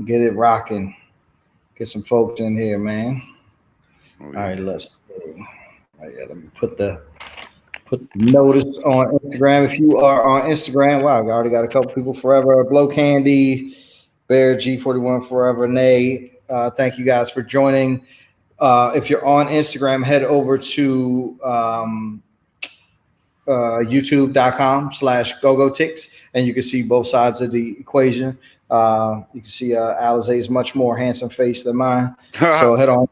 Get it rocking. Get some folks in here, man. Oh All right, yeah. let's see. Oh, yeah, let me put the notice on Instagram. If you are on Instagram, wow, we already got a couple people. Forever, Blow Candy, Bear G41 Forever, Nay. Thank you guys for joining. If you're on Instagram, head over to youtube.com/GOGOTIX, and you can see both sides of the equation. You can see Alizay is much more handsome face than mine. So head on,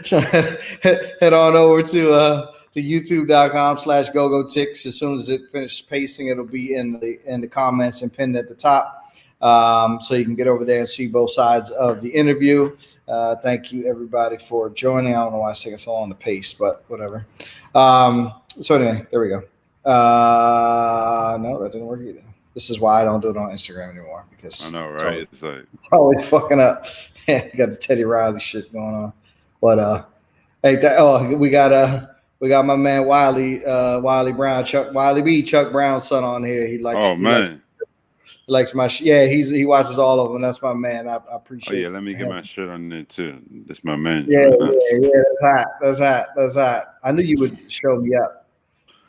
so head on over to youtube.com/GOGOTIX. As soon as it finishes pasting, it'll be in the comments and pinned at the top. So you can get over there and see both sides of the interview. Thank you everybody for joining. I don't know why it's taking so long to paste, but whatever. So anyway, there we go. No, that didn't work either. This is why I don't do it on Instagram anymore I because know, it's right? always, It's like, it's always fucking up. Got the Teddy Riley shit going on. But hey, we got my man Wiley Brown, Chuck Brown's son on here. He likes oh he likes man. he likes my yeah. He watches all of them. That's my man. I Oh yeah, appreciate let me get him. my shirt on there too. That's my man Yeah, right now. yeah, yeah. That's hot. That's hot. That's hot. I knew you would show me up.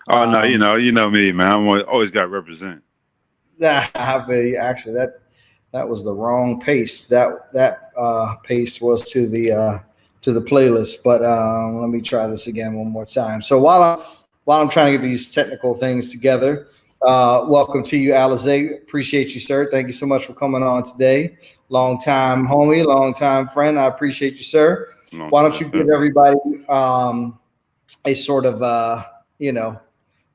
Oh no, Um, you know me, man. Always got to represent. I feel you. Actually, that was the wrong paste. That paste was to the playlist. But let me try this again one more time. So while I'm trying to get these technical things together, welcome to you, Alizay. Appreciate you, sir. Thank you so much for coming on today. Long time homie, long time friend. I appreciate you, sir. Long Why don't time, you give sir. everybody a sort of you know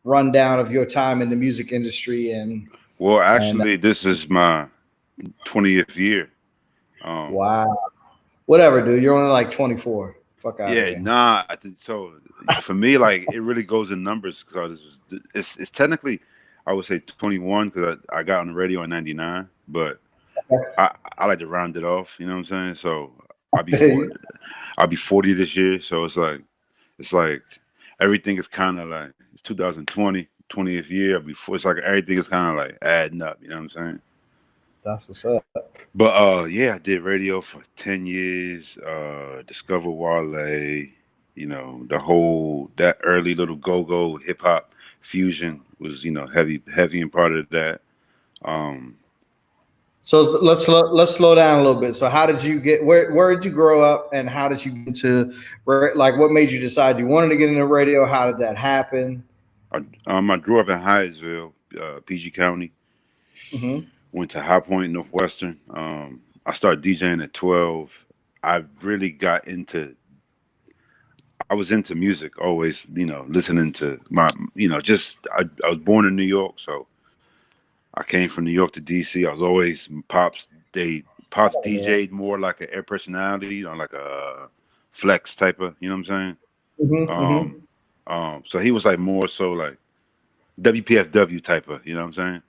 rundown of your time in the music industry Well, and actually, this is my 20th year. Um, wow. Whatever, dude. You're only like 24. Fuck out of yeah, here. nah. So for me, like it really goes in numbers because it's technically I would say 21 because I got on the radio in '99, but I like to round it off. You know what I'm saying? So I'll be 40. I'll be 40 this year. So it's like everything is kind of like it's 2020, 20th year. Before it's like everything is kind of like adding up. You know what I'm saying? That's what's up. But yeah, I did radio for 10 years. Discovered Wale. You know, the whole that early little go-go hip hop fusion was heavy and part of that. Um, So let's slow down a little bit. So how did you get where did you grow up and how did you get into like what made you decide you wanted to get into radio? How did that happen? I grew up in Hyattsville, PG County. Hmm. Went to High Point Northwestern. I started DJing at 12. I really got into. I was into music always. Listening to just I was born in New York, so I came from New York to DC. I was always pops. Pops Yeah. DJ'd more like an air personality on like a flex type of. You know what I'm saying? Hmm. Hmm. Um, so he was like more so like WPFW type of. You know what I'm saying?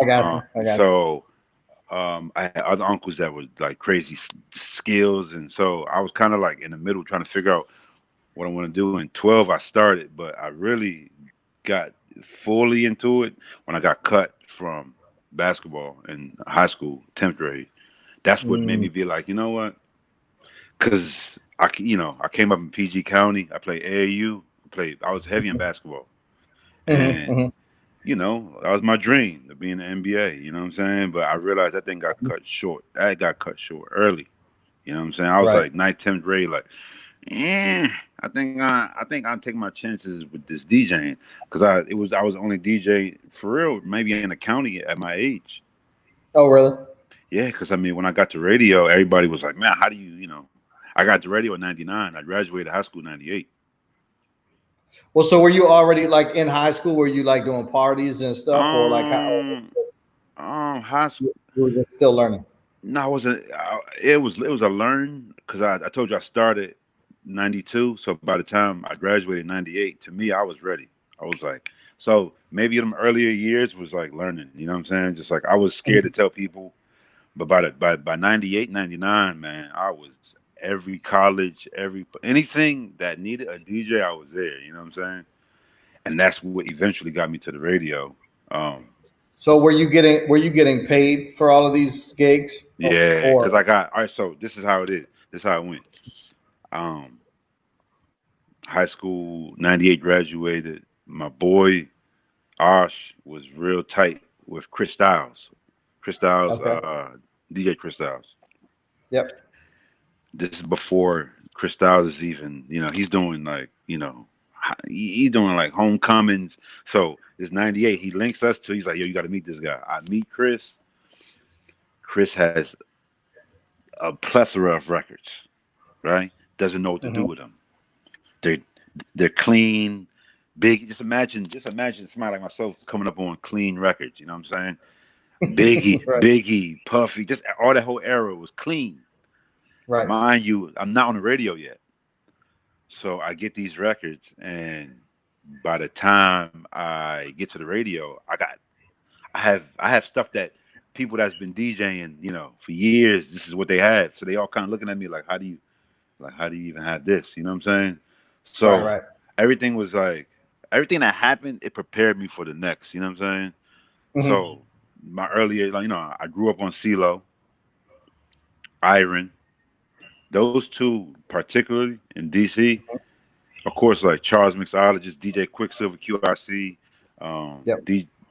I got you. I got So I had other uncles that were like crazy skills, and so I was kind of like in the middle trying to figure out what I want to do. In 12, I started, but I really got fully into it when I got cut from basketball in high school, 10th grade. That's what made you. me be like, you know what? Because I came up in PG County. I played AAU. I was heavy in basketball, and Mm-hmm. that was my dream to be in the NBA. You know what I'm saying? But I realized that thing got cut short. That got cut short early. You know what I'm saying? I was Right. like ninth, 10th grade, like, yeah, I think I'll take my chances with this DJing because I was the only DJ for real, maybe in the county at my age. Oh, really? Yeah, because I mean, when I got to radio, everybody was like, man, how do you? I got to radio in '99. I graduated high school in '98. Well, so were you already like in high school? Were you like doing parties and stuff, or like how Um, High school. you were just still learning? No, I wasn't. It was a learn because I told you I started '92. So by the time I graduated '98, to me I was ready. I was like, so maybe them earlier years was like learning. You know what I'm saying? Just like I was scared to tell people, but by '98, '99, man, I was every college, anything that needed a DJ, I was there. You know what I'm saying? And that's what eventually got me to the radio. Um, So were you getting paid for all of these gigs? Yeah, Or because I got all right. So this is how it is. This is how it went. Um, High school '98 graduated. My boy Osh was real tight with Chris Styles. Chris Styles, okay. DJ Chris Styles. Yep. This is before Chris Styles is even, he's doing like, he's doing like homecomings. So it's '98. He links us to. He's like, yo, you got to meet this guy. I meet Chris. Chris has a plethora of records, right? Doesn't know what to do Mm-hmm. with them. They're they're clean, big. Just imagine somebody like myself coming up on clean records. You know what I'm saying? Right. Biggie, Puffy, just all that whole era was clean. Right. Mind you, I'm not on the radio yet, so I get these records, and by the time I get to the radio, I have stuff that people that's been DJing, for years. This is what they have, so they all kind of looking at me like, how do you even have this? You know what I'm saying? Right. So Right. everything was like everything that happened, it prepared me for the next. You know what I'm saying? Mm-hmm. So my earlier, I grew up on CeeLo, Iron, those two particularly in DC. Of course, like Charles Mixologist, DJ Quicksilver, QIC, Yep.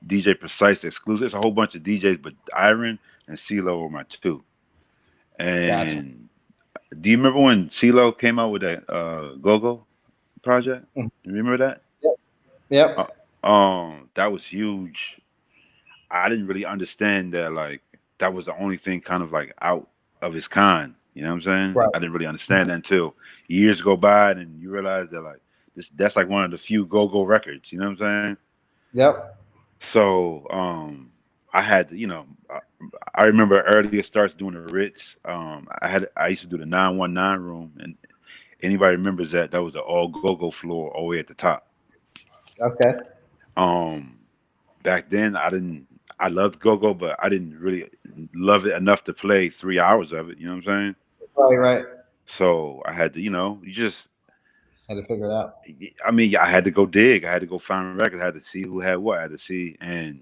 DJ Precise Exclusive. There's a whole bunch of DJs, but Iron and CeeLo were my two. Gotcha. And do you remember when CeeLo came out with that Go-Go project? Mhm. You remember that? Yep. Yep. That was huge. I didn't really understand that like that was the only thing kind of like out of its kind. You know what I'm saying? Right. I didn't really understand that until years go by and you realize that like that's like one of the few go-go records. You know what I'm saying? Yep. So I had to, I remember earlier starts doing the Ritz. I used to do the 919 room, and anybody remembers that was the all go-go floor all the way at the top. Okay. Um, Back then I loved go-go, but I didn't really love it enough to play 3 hours of it. You know what I'm saying? Right. Right. So I had to, you just, Had to figure it out. I mean, I had to go dig. I had to go find records. I had to see who had what. I had to see, and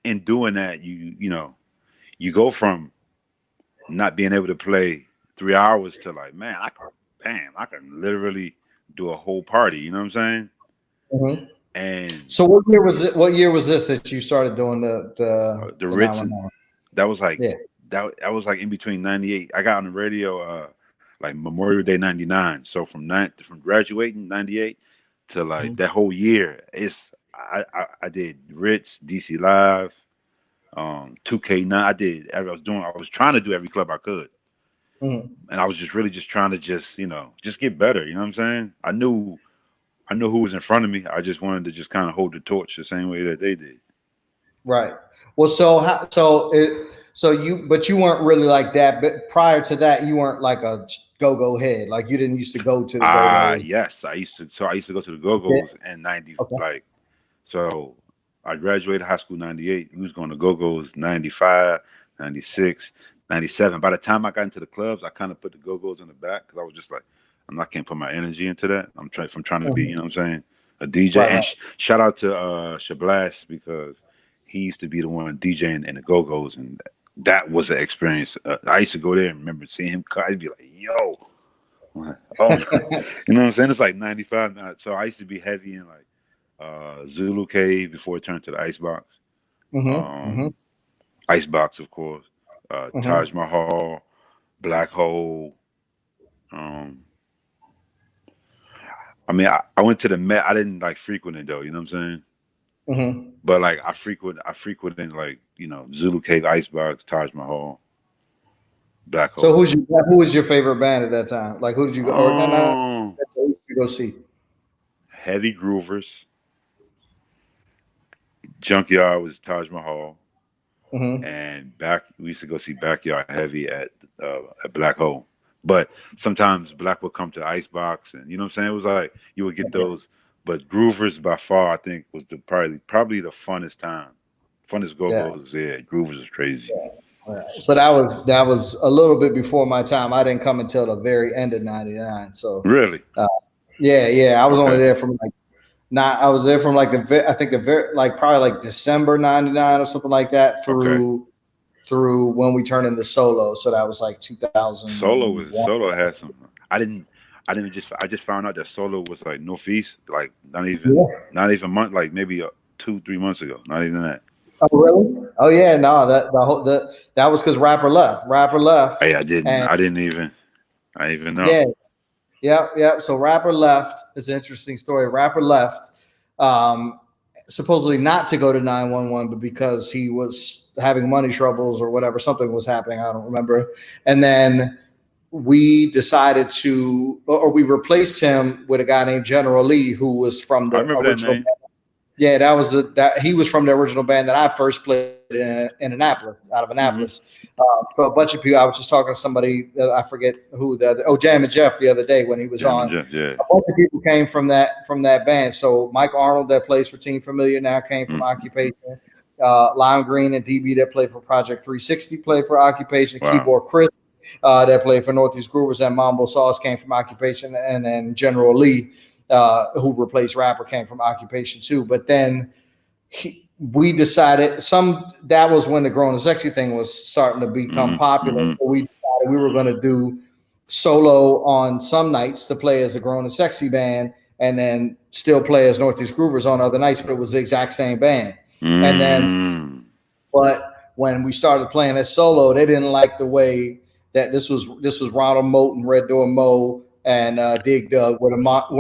in doing that, you go from not being able to play 3 hours to like, man, I can literally do a whole party. You know what I'm saying? Mm-hmm. And So what year was it? What year was this that you started doing the the Ritz, 911? that was like Yeah. that was like in between '98. I got on the radio like Memorial Day '99. So from graduating '98 to like Mhm. that whole year, I did Ritz, DC Live, 2K9. I was trying to do every club I could, Mhm. and I was just really just trying to just get better. You know what I'm saying? I knew who was in front of me. I just wanted to just kind of hold the torch the same way that they did. Right. Well, but you weren't really like that. But prior to that, you weren't like a go-go head. Like you didn't used to go to the go-go's. Yes, I used to. So I used to go to the Yeah. Go-Go's in '90. Okay. Like, so I graduated high school '98. We was going to Go-Go's '95, '96, '97. By the time I got into the clubs, I kind of put the Go-Go's in the back because I was just like, I can't put my energy into that. If I'm trying to be, Mhm. you know what I'm saying, a DJ. Right. And Right. shout out to Shablass because he used to be the one DJing in the Go-Go's, and that was an experience. I used to go there and remember seeing him cut. I'd be like, yo. Oh, you know what I'm saying? It's like '95 now. So I used to be heavy in like Zulu Cave before it turned to the Icebox. Mm-hmm. Mm-hmm. Um, Icebox, of course. Mm-hmm. Taj Mahal, Black Hole. Um, I mean, I went to the Met. I didn't like frequent it though. You know what I'm saying? Mm-hmm. But like I frequented like Zulu Cave, Icebox, Taj Mahal, Black So Hole. who was your favorite band at that time? Like who did you go or no, Um, who did you go see? Heavy Groovers. Junkyard was Taj Mahal. Mm-hmm. And back we used to go see Backyard Heavy at Black Hole. But sometimes Black would come to Icebox, and you know what I'm saying. It was like you would get Okay. those, but Groovers by far I think was the probably the funnest time, funnest Yeah. go-go's. Yeah, Groovers was crazy. Right. So that was a little bit before my time. I didn't come until the very end of '99. So Really? yeah, I was only Okay. there from like Not I was there from like I think like probably like December '99 or something like that Okay. through when we turned into Solo. So that was like 2001. Solo had some. I didn't just I just found out that Solo was like Northeast, like Yeah. not even month, like maybe 2 3 months ago. Not even that. Oh really? Oh yeah, no, that was because Rapper left, Hey, and I didn't even know. yeah, yeah, yeah. So Rapper left. It's an interesting story. Rapper left, um, supposedly not to go to 911, but because he was having money troubles or whatever, something was happening. I don't remember. And then we decided to, or we replaced him with a guy named General Lee, who was from I the remember that original. name. Yeah, that was that he was from the original band that I first played in Annapolis, out of Hmm. Annapolis. So a bunch of people. I was just talking to somebody that I forget who Jam and Jeff the other day when he was Jam and on. Jeff, yeah. A bunch of people came from that band. So Mike Arnold that plays for Team Familiar now came from Mm. Occupation. Lime Green and DB that played for Project 360 played for Occupation. Wow. Keyboard Chris that played for Northeast Groovers and Mambo Sauce came from Occupation, and then General Lee, who replaced Rapper, came from Occupation too. But then we decided that was when the Grown and Sexy thing was starting to become Hmm. popular. Hmm. So we decided we were going to do Solo on some nights to play as the Grown and Sexy band, and then still play as Northeast Groovers on other nights, but it was the exact same band. And then, Mm. but when we started playing as Solo, they didn't like the way that this was Ronald Moten, Red Door Mo, and Dig Dug were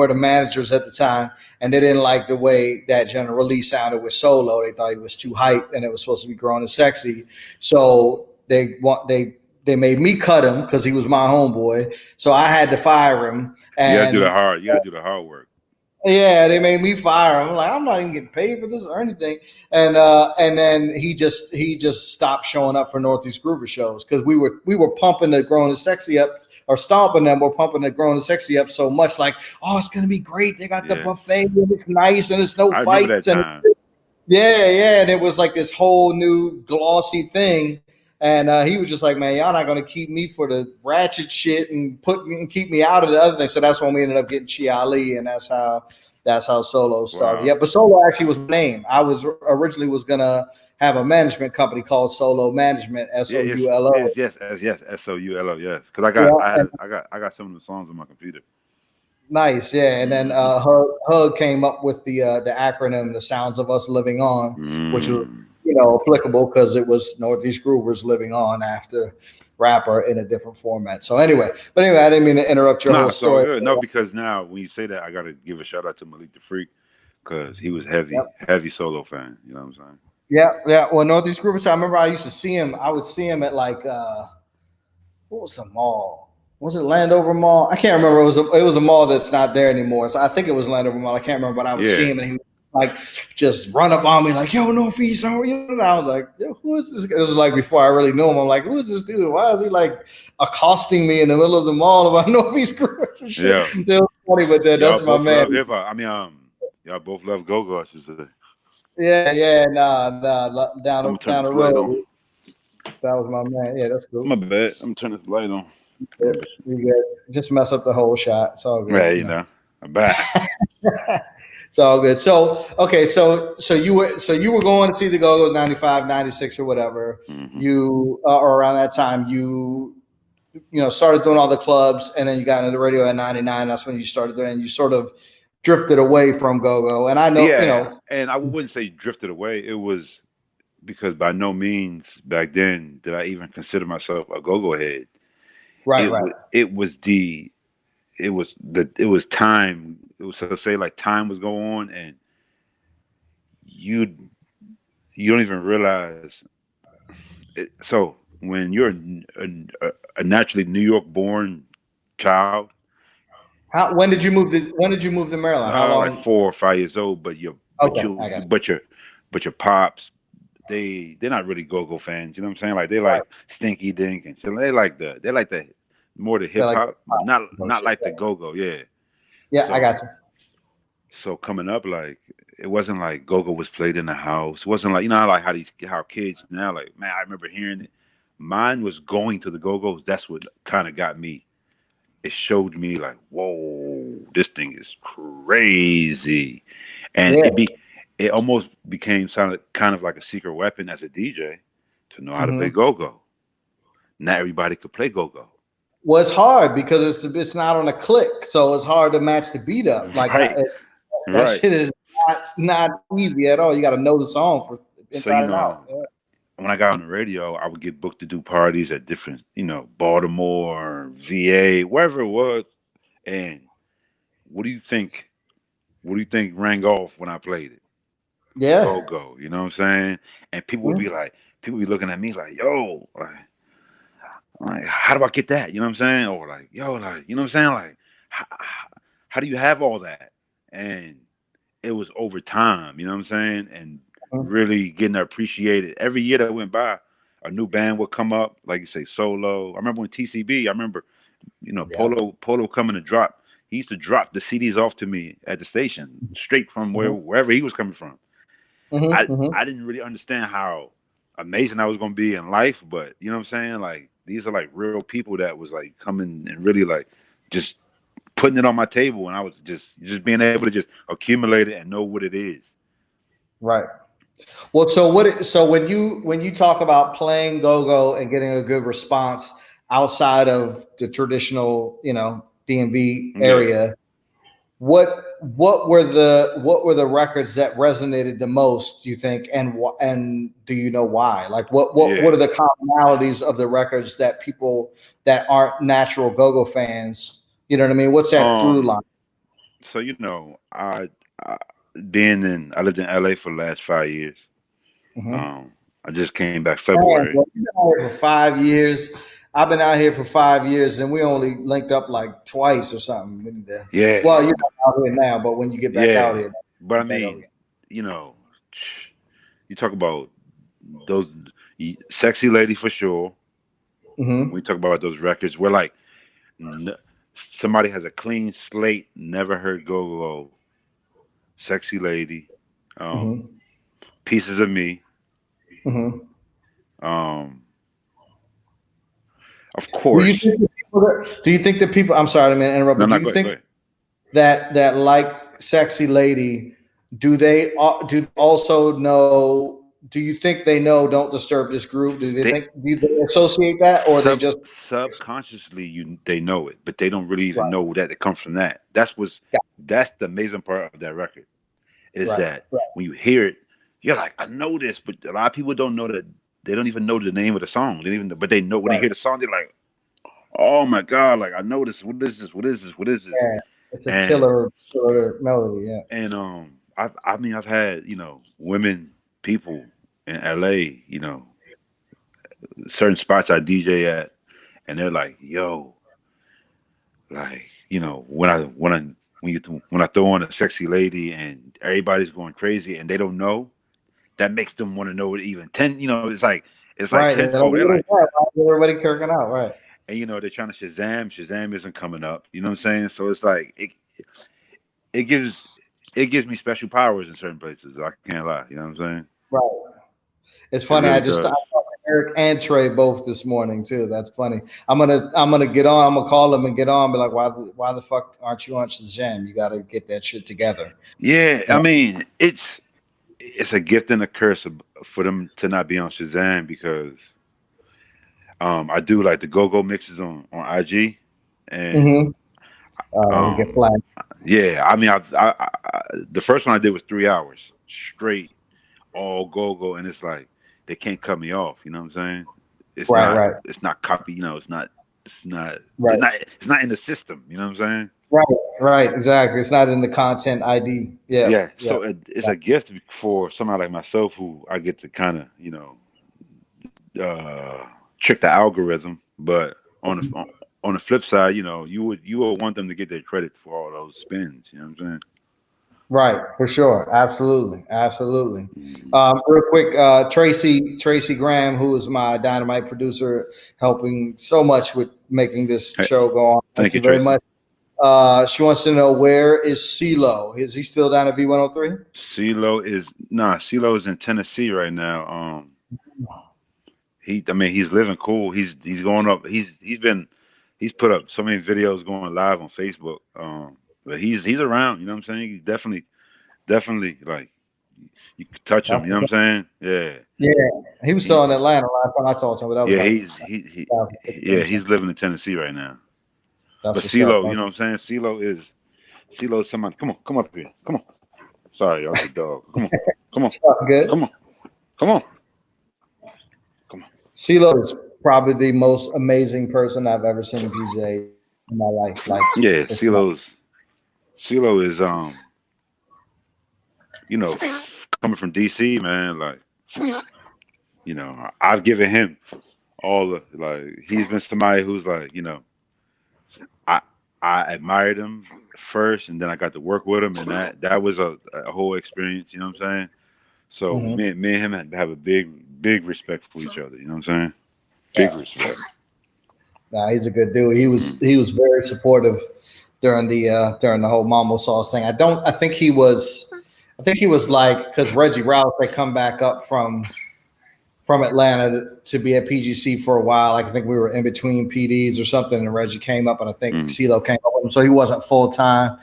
the managers at the time, and they didn't like the way that General Lee sounded with Solo. They thought he was too hype, and it was supposed to be Grown and Sexy. So they made me cut him because he was my homeboy. So I had to fire him, You gotta do the and hard. You gotta do the hard work. yeah, they made me fire him. I'm like, I'm not even getting paid for this or anything. And then he just stopped showing up for Northeast Groover shows because we were pumping the Grown and Sexy up or stomping them. We're pumping the Grown and Sexy up so much, like, oh, it's gonna be great. They got the Yeah. buffet and it's nice and it's no I remember that fights and time. yeah, and it was like this whole new glossy thing. And he was just like, man, y'all not gonna keep me for the ratchet shit and keep me out of the other thing. So that's when we ended up getting Chi Ali, and that's how Solo started. Wow. Yeah, but Solo actually was my name. I was originally was gonna have a management company called Solo Management, Yeah, SOULO. yes, SOULO, yes. Because I got, Yeah, and I got some of the songs on my computer. nice, yeah. And then Hmm. Hug came up with the acronym, the Sounds of Us Living On, which was Mm. applicable because it was Northeast Groovers living on after Rapper in a different format. So anyway, I didn't mean to interrupt your Nah, whole it's all story. good. No, because now when you say that, I gotta give a shout out to Malik the Freak because he was heavy, Yep. heavy solo fan. You know what I'm saying? Yeah, yeah. Well, Northeast Groovers, I remember I used to see him. I would see him at like what was the mall? Was it Landover Mall? I can't remember. It was a mall that's not there anymore. So I think it was Landover Mall. I can't remember, but I would see Yeah. him and he would like just run up on me like, "Yo, Northeast," and I was like, "Yo, who is this?" This was like before I really knew him. I'm like, "Who is this dude? Why is he like accosting me in the middle of the mall about Northeast Groovers and shit?" Yeah. It was funny, but Y'all that's my both man. love hip hop. I mean, y'all both love go-go, I should say. Yeah, yeah, nah, I'm gonna turn down the this light road. on. That was my man. Yeah, that's cool. My bad. I'm turning this light on. You good. You good. Just mess up the whole shot. It's all good, Yeah, you know. I'm back. It's all good. So okay, so you were going to see the Go-Go's 95, 96 or whatever. Hmm. You or around that time started doing all the clubs and then you got into the radio at 99. That's when you started doing and you sort of drifted away from Go-Go. And I know, Yeah, and I wouldn't say drifted away. It was because by no means back then did I even consider myself a go-go head. right, right. It was time. It was to say like time was going on, and you you don't even realize. So when you're a naturally New York born child, When did you move to Maryland? How like long? 4 or 5 years old, but Okay, I got you. but your pops, they're not really go-go fans. You know what I'm saying? Like they Right. like Stinky Dink and so they like the more the They're hip like hop, not shit. like the go-go. Yeah. Yeah, I So got you. coming up, like it wasn't like go-go was played in the house. It wasn't like like how kids now, like, man, I remember hearing it. Mine was going to the go-go's. That's what kind of got me. It showed me like, whoa, this thing is crazy. and Yeah. it almost became sounded kind of like a secret weapon as a DJ to know how to play Hmm. go-go. Not everybody could play go-go. Well, it's hard because it's not on a click, so it's hard to match the beat up. Like Right, that right. shit is not easy at all. You got to know the song for So inside and out. Yeah. when I got on the radio, I would get booked to do parties at different, Baltimore, VA, wherever it was. And what do you think? What do you think rang off when I played it? Yeah. Go go. You know what I'm saying? And Mhm. people be looking at me like, yo, like, how do I get that? You know what I'm saying? Or like, yo, like, you know what I'm saying? Like, how, how do you have all that? And it was over time. You know what I'm saying? And really getting to appreciate it. Every year that went by, a new band would come up, like you say, solo. I remember when TCB. I remember, Yeah. Polo coming to drop. He used to drop the CDs off to me at the station, straight from Hmm. wherever he was coming from. Hmm. I didn't really understand how amazing I was gonna be in life, but you know what I'm saying? Like these are like real people that was like coming and really like just putting it on my table, and I was just being able to just accumulate it and know what it is. Right. Well, so when you talk about playing go-go and getting a good response outside of the traditional, DMV Yeah. area, what were the records that resonated the most, do you think, and do you know why? Like what Yeah. are the commonalities of the records that people that aren't natural go-go fans, you know what I mean? What's that through line? So I lived in LA for the last 5 years. Mhm. Um, I just came back Man, February. bro, you've been out here for 5 years. I've been out here for 5 years, and we only linked up like twice or something. We need to- Yeah, Well, you're not out here now, but when you get back yeah. out here, But I back out mean, here. you know, you talk about those sexy lady for sure. Hmm. We talk about those records. We're like n- somebody has a clean slate, never heard go go. Sexy lady, um, Hmm. pieces of me. Hmm. Um, of Do you course. think that people? I'm sorry, I didn't mean to interrupt, No, but do no, you go ahead, go think ahead. that like sexy lady? Do they also know? Do you think they know? Don't disturb this groove. They Do they associate that, or they sub just subconsciously they know it, but they don't really even right, know that it comes from that. That's the amazing part of that record is right, that when you hear it, you're like, I know this, but a lot of people don't know that. They don't even know the name of the song. They don't even, but they know when they right? hear the song, they're like, oh my god, like I know this. What is this? What is this? What is this? Yeah, it's a And killer melody. Yeah. I've had women people in LA, certain spots I DJ at, and they're like, yo, like when I throw on a sexy lady and everybody's going crazy and they don't know, that makes them want to know it even ten. It's like Right. They're like, tenfold. They're what is like, that? Why is everybody kirking out? Right. and they're trying to Shazam. Shazam isn't coming up. You know what I'm saying? So it's like it gives it gives me special powers in certain places. I can't lie. You know what I'm saying? Right. It's It funny. really I does. talked to Eric and Trey both this morning too. That's funny. I'm gonna get on. I'm gonna call them and get on. Be like, why the fuck aren't you on Shazam? You got to get that shit together. Yeah, You I know? mean, it's a gift and a curse for them to not be on Shazam because I do like the go-go mixes on IG, and Mm-hmm. You get um, flagged. yeah, I mean, the first one I did was 3 hours straight, all go-go, and it's like they can't cut me off. You know what I'm saying? It's Right. not Right. it's not copy. It's not Right. it's not in the system. You know what I'm saying? Right. Right. Exactly. It's not in the content ID. Yeah. Yeah, Yeah. so it's a gift for somebody like myself who I get to kind of uh, trick the algorithm. But on the flip side, you would want them to get their credit for all those spins. You know what I'm Right, for sure. Absolutely. Absolutely. saying? Real quick, Tracy Graham, who is my dynamite producer, helping so much with making this Hey, show go on. thank Thank you, you very Tracy. much. She wants to know, where is CeeLo? Is he still down at V103? CeeLo is in Tennessee right now. I mean, he's living cool. He's going up. He's put up so many videos going live on Facebook. But he's around. You know what I'm saying? He's definitely definitely like you could touch him. You know what I'm saying? Yeah. Yeah, he was still in Atlanta last time I talked to him, but that was Yeah, like he's living in Tennessee right now. that's But what's up. CeeLo, you know what I'm saying? CeeLo is somebody. Come up here. Come on. Sorry, y'all, the dog. Come on, It's all good. come on, come on, come on. CeeLo is probably the most amazing person I've ever seen DJ in my life. Like, Yeah, it's not. CeeLo is you know, coming from DC, man. Like, you know, I've given him all the like. He's been somebody who's like, you know, I I admired him first, and then I got to work with him, and that was a whole experience. You know what I'm saying? So Mhm. me and him have a big respect for each other. You know what I'm saying? Big Yeah. respect. Nah, he's a good dude. He was Mm. he was very supportive during the whole Mambo Sauce thing. I think he was like because Reggie Rouse had come back up from Atlanta to be at PGC for a while. Like I think we were in between PDs or something, and Reggie came up, and I think Mm. CeeLo came up with him, so he wasn't full time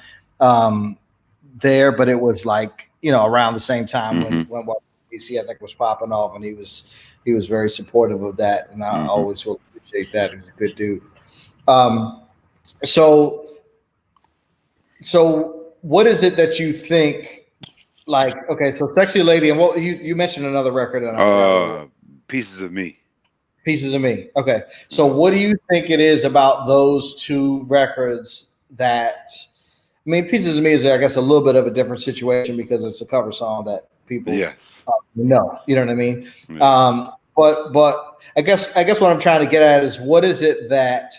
there, but it was like around the same time Mm-hmm. when PGC I think was popping off, and he was very supportive of that, and I Mm-hmm. always will appreciate that. He's a good dude. Um, so so what is it that you think? Like, okay, so Sexy Lady, and what you mentioned another record, and I forgot what it was. Uh, Pieces of Me. Pieces of Me. Okay. So Mm. what do you think it is about those two records that I mean, Pieces of Me is I guess a little bit of a different situation because it's a cover song that people Yes. know. You know what I mean? Yeah. But I guess what I'm trying to get at is what is it that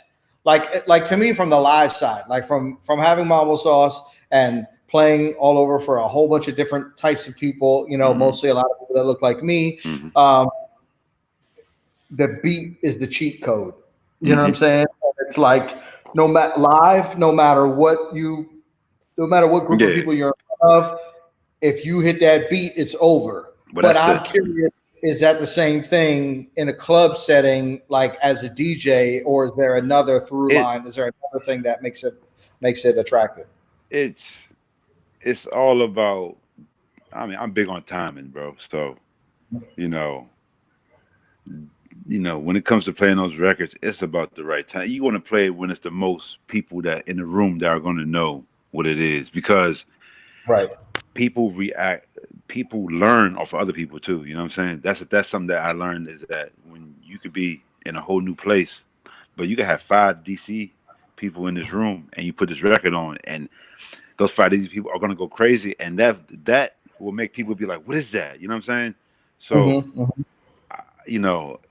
like to me from the live side, like from having Mambo Sauce and playing all over for a whole bunch of different types of people, Mm-hmm. mostly a lot of people that look like me. Mm-hmm. Um, the beat is the cheat code. You know what I'm Mm-hmm. saying? It's like no matter live, no matter what group of Yeah. people you're in front of, if you hit that beat, it's over. But But that's I'm the curious, is that the same thing in a club setting, like as a DJ, or is there another through it. line? Is there another thing that makes it attractive? It's it's all about. I mean, I'm big on timing, bro. So you know, when it comes to playing those records, it's about the right time. You want to play it when it's the most people that in the room that are going to know what it is because Right. people react. People learn off of other people too. You know what I'm saying? That's something that I learned is that when you could be in a whole new place, but you could have 5 DC people in this room, and you put this record on, and those 5 DC people are gonna go crazy, and that will make people be like, "What is that?" You know what I'm saying? So, Mm-hmm, mm-hmm.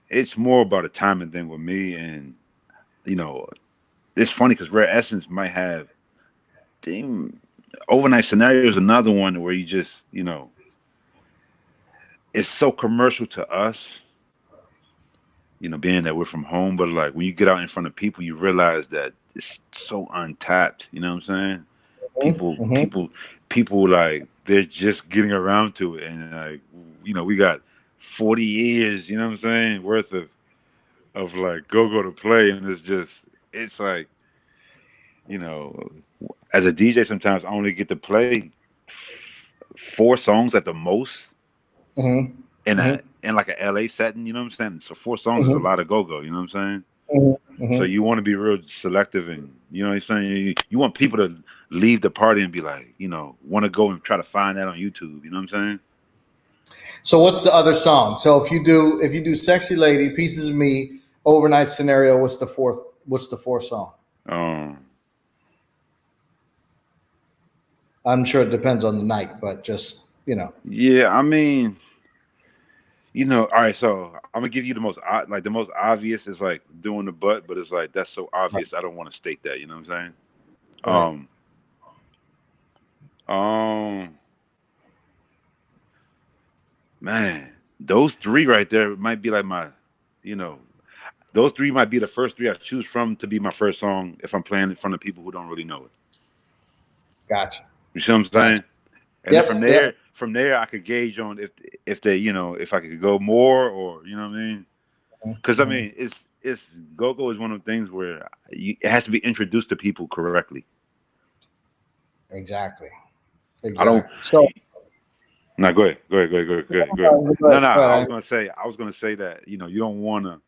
it's more about a timing thing with me, and you know, it's funny because Rare Essence might have. Damn, Overnight Scenario is another one where you just, it's so commercial to us, being that we're from home, but like when you get out in front of people, you realize that it's so untapped. You know what I'm saying? People, Mm-hmm. people, people like they're just getting around to it, and like we got 40 years. You know what I'm saying? Worth of like go to play, and it's like you know, as a DJ, sometimes I only get to play 4 songs at the most Mm-hmm. in a Mm-hmm. in like a LA setting. You know what I'm saying? So 4 songs is a Mm-hmm. lot of go. You know what I'm saying? Mm-hmm. So Mm-hmm. you want to be real selective, and you know what I'm saying. You want people to leave the party and be like, want to go and try to find that on YouTube. You know what I'm So what's the other song? So if you do Sexy Lady, Pieces of Me, Overnight Scenario, what's the fourth song? saying? I'm sure it depends on the night, but just. Yeah, I mean, all right. So I'm gonna give you the the most obvious is like doing the butt, but it's like that's so Right. obvious. I don't want to state that. You know what I'm saying? Right. Um, man, those 3 right there might be like you know, those 3 might be the first 3 I choose from to be my first song if I'm playing in front of people who don't really know it. Gotcha. You see what I'm saying? Gotcha. And then from Yep. Yep. there, from there, I could gauge on if they, if I could go more or you know what I mean. Because I Mhm. mean, it's go-go is one of the things where it has to be introduced to people correctly. Exactly. I don't Exactly. So. No, go ahead. Go ahead. Go ahead. Go ahead. Go ahead. Go ahead. No, no. I was gonna say that you don't wanna.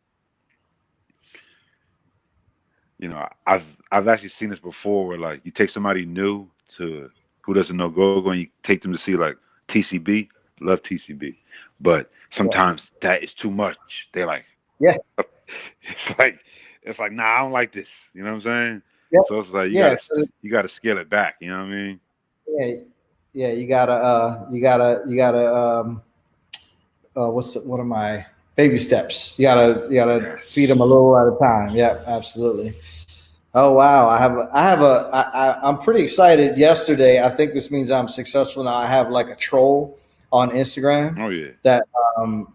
I've actually seen this before where like you take somebody new to who doesn't know go and you take them to see like TCB. Love TCB, but sometimes that is too much. They're like, Yeah. it's like nah, I don't like this. You know what I'm saying? Yeah. So it's like Yeah. you gotta scale it back. You know what I mean? Yeah. Yeah. You gotta what are my baby steps? You gotta feed them a little at a time. Yeah, absolutely. Oh wow, I'm pretty excited. Yesterday, I think this means I'm successful now. I have like a troll on Instagram. Oh yeah. That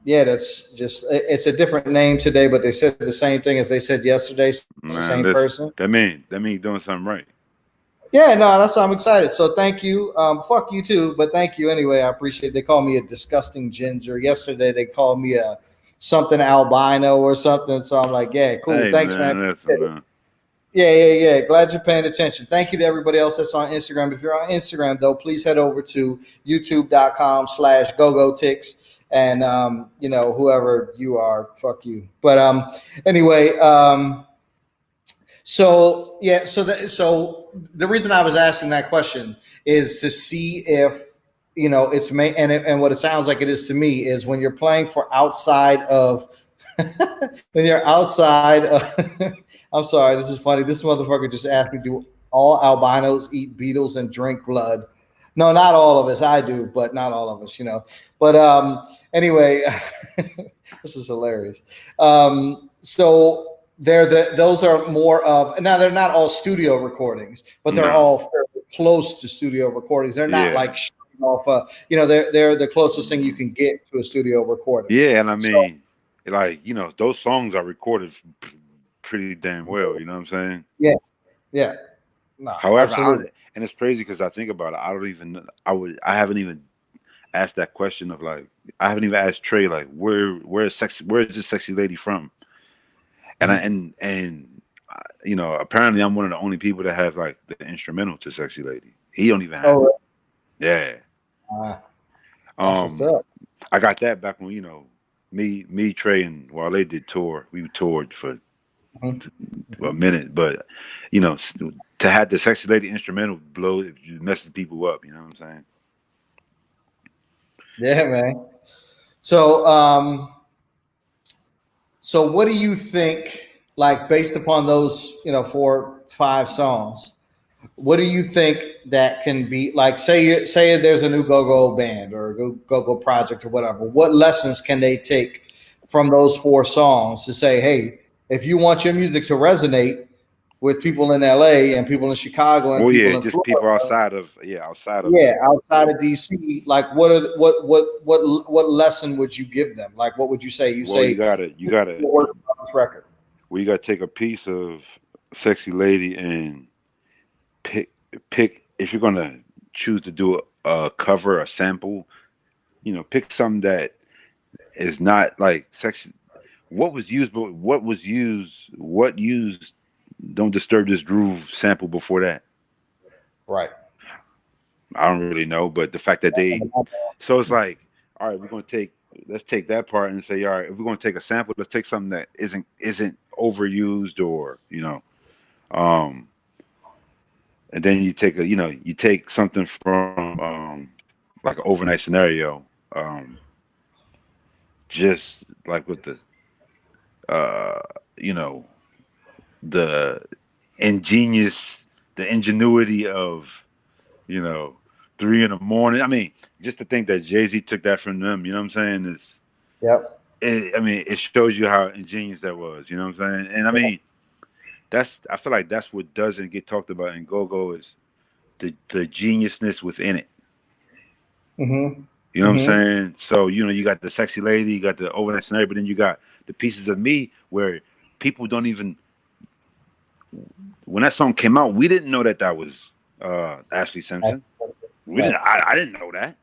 yeah, that's just it's a different name today, but they said the same thing as they said yesterday. So it's the Man, same listen, person. that mean you're doing something right. Yeah, no, that's I'm excited. So thank you. Fuck you too, but thank you anyway. I appreciate it. They call me a disgusting ginger. Yesterday they called me a something albino or something. So I'm like, yeah, cool. Hey Thanks, man. man, listen man. Yeah. Glad you're paying attention. Thank you to everybody else that's on Instagram. If you're on Instagram though, please head over to youtube.com/GOGOTIX. And whoever you are, fuck you. But anyway, so the reason I was asking that question is to see if it's and what it sounds like it is to me is when you're playing for outside of when you're outside of, I'm sorry, this is funny. This motherfucker just asked me, do all albinos eat beetles and drink blood? No, not all of us. I do, but not all of us, But anyway, this is hilarious. So those are more of now they're not all studio recordings, but they're all fairly close to studio recordings. They're not like off they're the closest thing you can get to a studio recording. Yeah, and I mean, like those songs are recorded pretty damn well. You know what I'm saying? Yeah. No, However, absolutely. and it's crazy because I think about it. I don't even. I haven't even asked that question of like. I haven't even asked Trey like where is this sexy lady from? And apparently I'm one of the only people that have like the instrumental to Sexy Lady. He don't even have it. Yeah. That's what's up. I got that back when me, Trey, and Wale did tour. We toured for a minute, but to have the Sexy Lady instrumental blow, it messes people up. You know what I'm saying? Yeah, man. So, so what do you think? Like based upon those, 4-5 songs, what do you think that can be like? Say there's a new go-go band or a go-go project or whatever. What lessons can they take from those 4 songs to say, hey, if you want your music to resonate with people in LA and people in Chicago and Well, people yeah, in just people Florida, outside of outside of DC, like what lesson would you give them? Like what would you say? You Well, say you gotta this record. well, you gotta take a piece of Sexy Lady and pick if you're gonna choose to do a cover, a sample. Pick something that is not like sexy. What was used, but what used Don't Disturb This Groove sample before that? Right. I don't really know, but the fact that so it's like, all right, let's take that part and say, all right, if we're gonna take a sample, let's take something that isn't overused or um, and then you take something from like an overnight scenario, just like with uh, you know, the ingenious, the ingenuity of, you know, 3 in the morning. I mean, just to think that Jay-Z took that from them, you know what I'm saying? Yep. I mean, it shows you how ingenious that was, you know what I'm saying? And I mean, I feel like that's what doesn't get talked about in go-go is the geniusness within it. Mm-hmm. You know what I'm Mm-hmm. saying? So, you got the sexy lady, you got the overnight scenario, but then you got the pieces of me where people don't even, when that song came out, we didn't know that was Ashley Simpson. We Right. didn't. I didn't know that.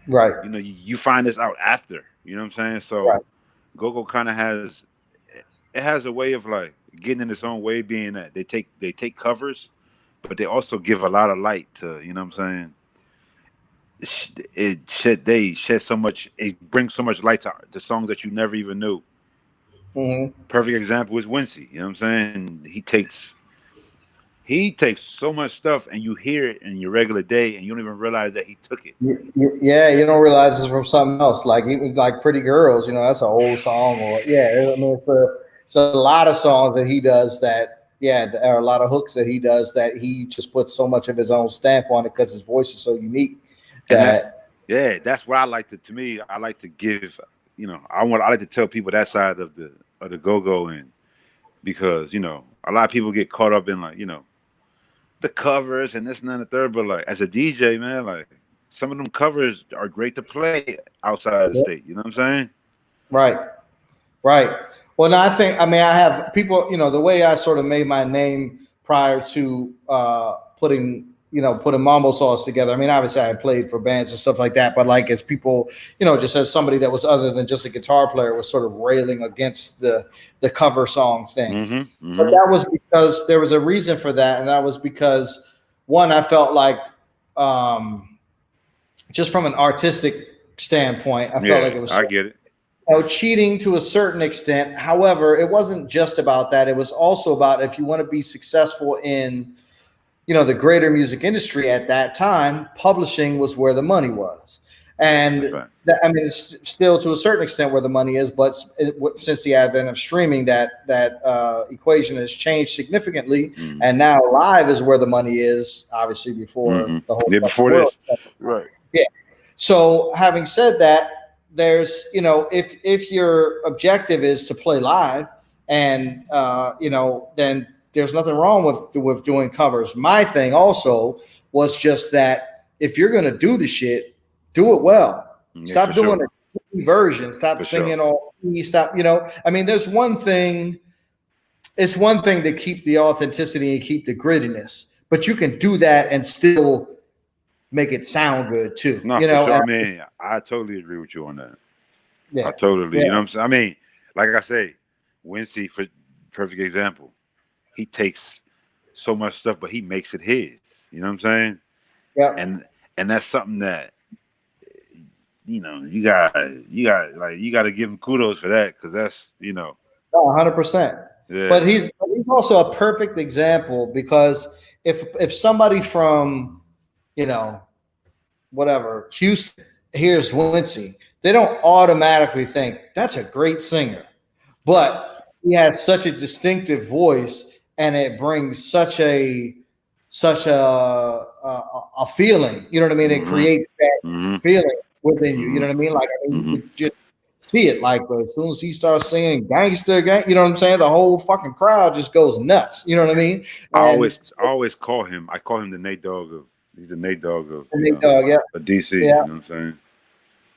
Right. You find this out after. You know what I'm saying? So Right. Gogo kind of has a way of like getting in its own way, being that they take covers, but they also give a lot of light to. You know what I'm saying? they shed so much. It brings so much light to the songs that you never even knew. Mm-hmm. Perfect example is Wincy. You know what I'm saying? He takes so much stuff, and you hear it in your regular day, and you don't even realize that he took it. Yeah, you don't realize it's from something else. Like even like "Pretty Girls," that's an old song. Or yeah, I mean, it's a lot of songs that he does that. Yeah, there are a lot of hooks that he does that he just puts so much of his own stamp on it because his voice is so unique. And that's That yeah, that's what I like to. To me, I like to give. I like to tell people that side of the go-go, and because a lot of people get caught up in like the covers and this and that and the third, but like as a DJ, man, like some of them covers are great to play outside of the state. You know what I'm saying? right. Right. Well, no, I have people, the way I sort of made my name prior to putting Mambo Sauce together. I mean, obviously I played for bands and stuff like that, but like as people, just as somebody that was other than just a guitar player was sort of railing against the cover song thing. Mm-hmm. But Mm-hmm. that was because there was a reason for that. And that was because one, I felt like just from an artistic standpoint, I felt like it was I get it. cheating to a certain extent. However, it wasn't just about that. It was also about if you want to be successful in, the greater music industry at that time, publishing was where the money was. And Right. it's still to a certain extent where the money is, but since the advent of streaming, that equation has changed significantly. Mm-hmm. And now live is where the money is, obviously before Mm-hmm. the whole Yeah, fucking before this. world. Right. Yeah. So having said that, there's if your objective is to play live, and then there's nothing wrong with doing covers. My thing also was just that if you're gonna do the shit, do it well. Yeah, for Stop doing sure. a version. Stop For singing sure. all. Stop. I mean, there's one thing. It's one thing to keep the authenticity and keep the grittiness, but you can do that and still make it sound good too. No, for sure. I mean, I totally agree with you on that. Yeah, I totally, yeah. you know what I'm saying? I mean, like I say, Wincy, for perfect example, he takes so much stuff, but he makes it his. You know what I'm saying? Yep. And that's something that you got to give him kudos for that because that's 100%. But yeah. he's also a perfect example because if somebody from whatever Houston hears Wincy, they don't automatically think that's a great singer, but he has such a distinctive voice and it brings such a feeling. You know what I mean? It Mm-hmm. creates that Mm-hmm. feeling within you. You Mm-hmm. know what I mean? Like you Mm-hmm. could just see it. Like as soon as he starts singing "Gangster Gang," you know what I'm saying? The whole fucking crowd just goes nuts. You know what I mean? I And always I always call him. I call him the Nate Dogg of. He's the Nate Dogg of Nate Dogg, yeah, a DC. You yeah. know what I'm saying?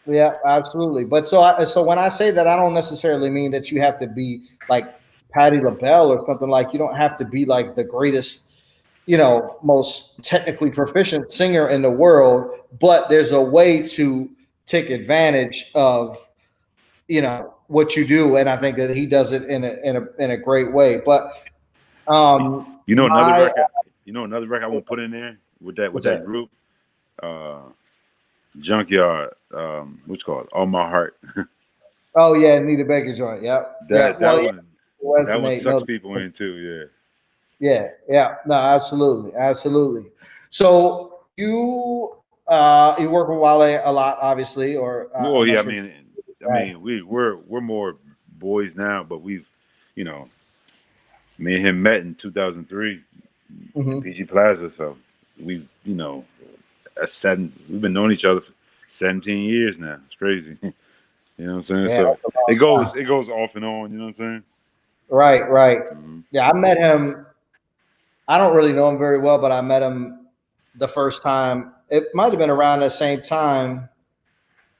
Yeah, absolutely. But so when I say that, I don't necessarily mean that you have to be like Patti LaBelle or something. Like you don't have to be like the greatest, most technically proficient singer in the world. But there's a way to take advantage of, what you do, and I think that he does it in a great way. But You know another my record. You know another record I want to put in there with what's that that? group. Junkyard. What's it called? All My Heart. Oh yeah, Anita Baker joint. Yep. Yeah. that Well, that one yeah, that one resonate. sucks No, people in too. yeah. No, absolutely, absolutely. So you work with Wale a lot, obviously, or Yeah. Well, I'm yeah. not I sure. mean, Right. we're more boys now, but we've you know me and him met in 2003 in Mm-hmm. PG Plaza, so we've we've been knowing each other for 17 years now. It's crazy. You know what I'm saying? Yeah, So that's a long time. it goes off and on. You know what I'm Right, right. saying? Yeah, I met him. I don't really know him very well, but I met him the first time. It might have been around the same time,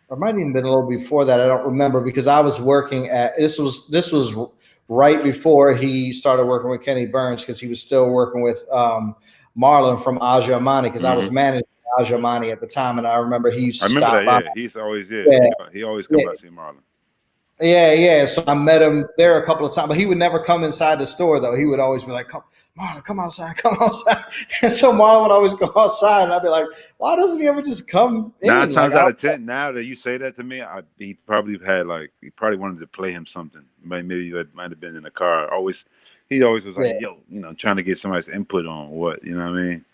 or might have even been a little before that. I don't remember because I was working at this was right before he started working with Kenny Burns because he was still working with Marlon from Aja Amani because I was Hmm. managing Aja Amani at the time, and I remember he used I to remember stop that. by. Yeah, he's always Yeah, he always come yeah, by see Marlon. Yeah. So I met him there a couple of times, but he would never come inside the store though. He would always be like, "Come, Marlon, come outside, come outside." And so Marlon would always go outside, and I'd be like, "Why doesn't he ever just come Nine in?" Like, times out of 10, now that you say that to me, he probably had like he probably wanted to play him something. Maybe it might have been in the car. He always was yeah, like, yo, trying to get somebody's input on what, you know what I mean?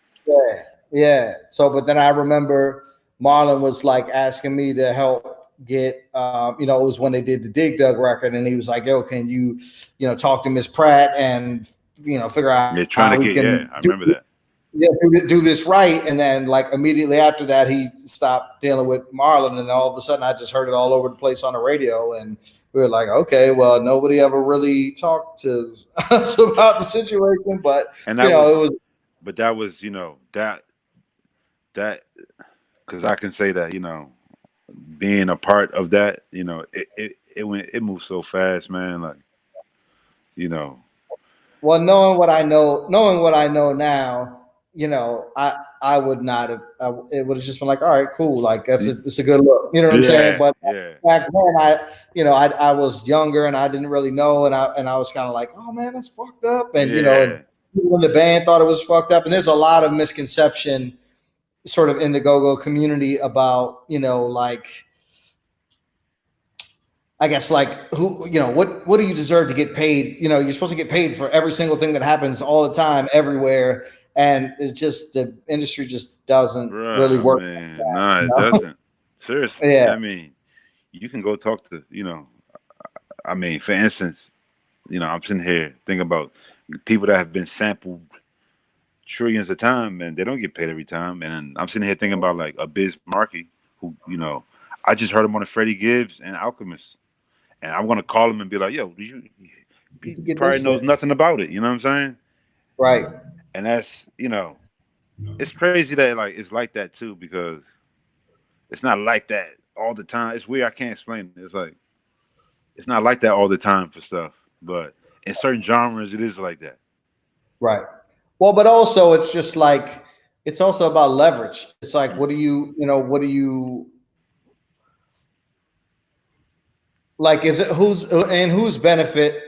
yeah. So, but then I remember Marlon was like asking me to help get, it was when they did the Dig Dug record, and he was like, "Yo, can you, talk to Miss Pratt and figure out They're trying how to we get, yeah, can I do." remember that. Yeah, do this right. And then like immediately after that, he stopped dealing with Marlon. And then all of a sudden I just heard it all over the place on the radio. And we were like, okay, well, nobody ever really talked to us about the situation, but And that was, it was, but that was, that, because I can say that, being a part of that, it moved so fast, man. Like, you know, well, knowing what I know now, I would not have, it would have just been like, all right, cool. Like it's a good look. You know what I'm saying? yeah, But yeah, back then I was younger and I didn't really know. And I was kind of like, oh man, that's fucked up. And, and yeah. people in the band thought it was fucked up. And there's a lot of misconception sort of in the go-go community about, like, I guess like who, what do you deserve to get paid? You're supposed to get paid for every single thing that happens all the time, everywhere. And it's just the industry just doesn't really Bruh, work man, like nah, it that. doesn't. Seriously, Yeah. I mean, you can go talk to, I mean, for instance, I'm sitting here thinking about people that have been sampled trillions of times and they don't get paid every time. And I'm sitting here thinking about like a Biz Markie who, I just heard him on a Freddie Gibbs and Alchemist. And I'm gonna call him and be like, yo, he You get probably this knows shit. nothing about it, you know what I'm saying? Right. And that's, it's crazy that like it's like that too, because it's not like that all the time. It's weird, I can't explain it. It's like it's not like that all the time for stuff. But in certain genres it is like that. Right. Well, but also it's just like, it's also about leverage. It's like, Mm. what do you like? Is it whose benefit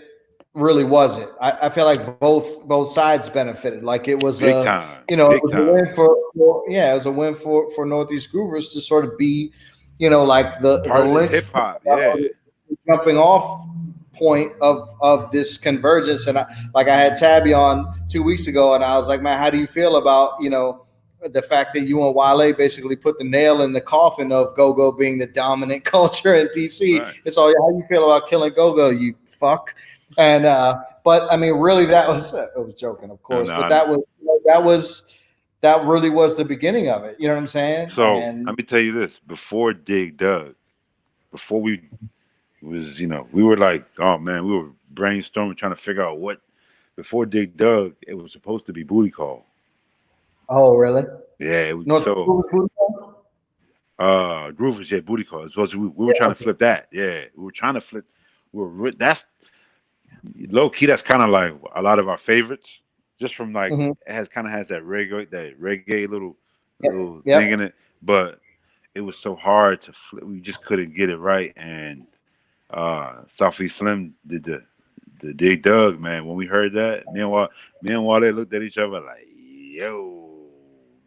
really was it? I feel like both sides benefited. Like it was Big a, time. it Big was a time. win yeah, it was a win for Northeast Groovers to sort of be, like the Part of this lynch hip hop, yeah. jumping off point of this convergence. And I had Tabby on 2 weeks ago, and I was like, man, how do you feel about the fact that you and Wale basically put the nail in the coffin of go-go being the dominant culture in DC? Right. It's all, how you feel about killing go-go, you fuck. And but I mean, really, that was, I was joking, of No, course, no, but I know. that really was the beginning of it. You know what I'm saying? So And let me tell you this: before Dig Dug, before we was, we were like, oh man, we were brainstorming trying to figure out what. Before Dig Dug, it was supposed to be Booty Call. oh, really? Yeah, it was, North. so Groovers, yeah, Booty Call. It's supposed to, we were Yeah. trying to flip that. Yeah, we were trying to flip. That's low key. That's kind of like a lot of our favorites, just from like Mm-hmm. it has kind of has that reggae Yep. little thing Yep. in it, but it was so hard to flip. We just couldn't get it right. And Southeast Slim did the Dig Dug, man. When we heard that, me and Wale looked at each other like, yo,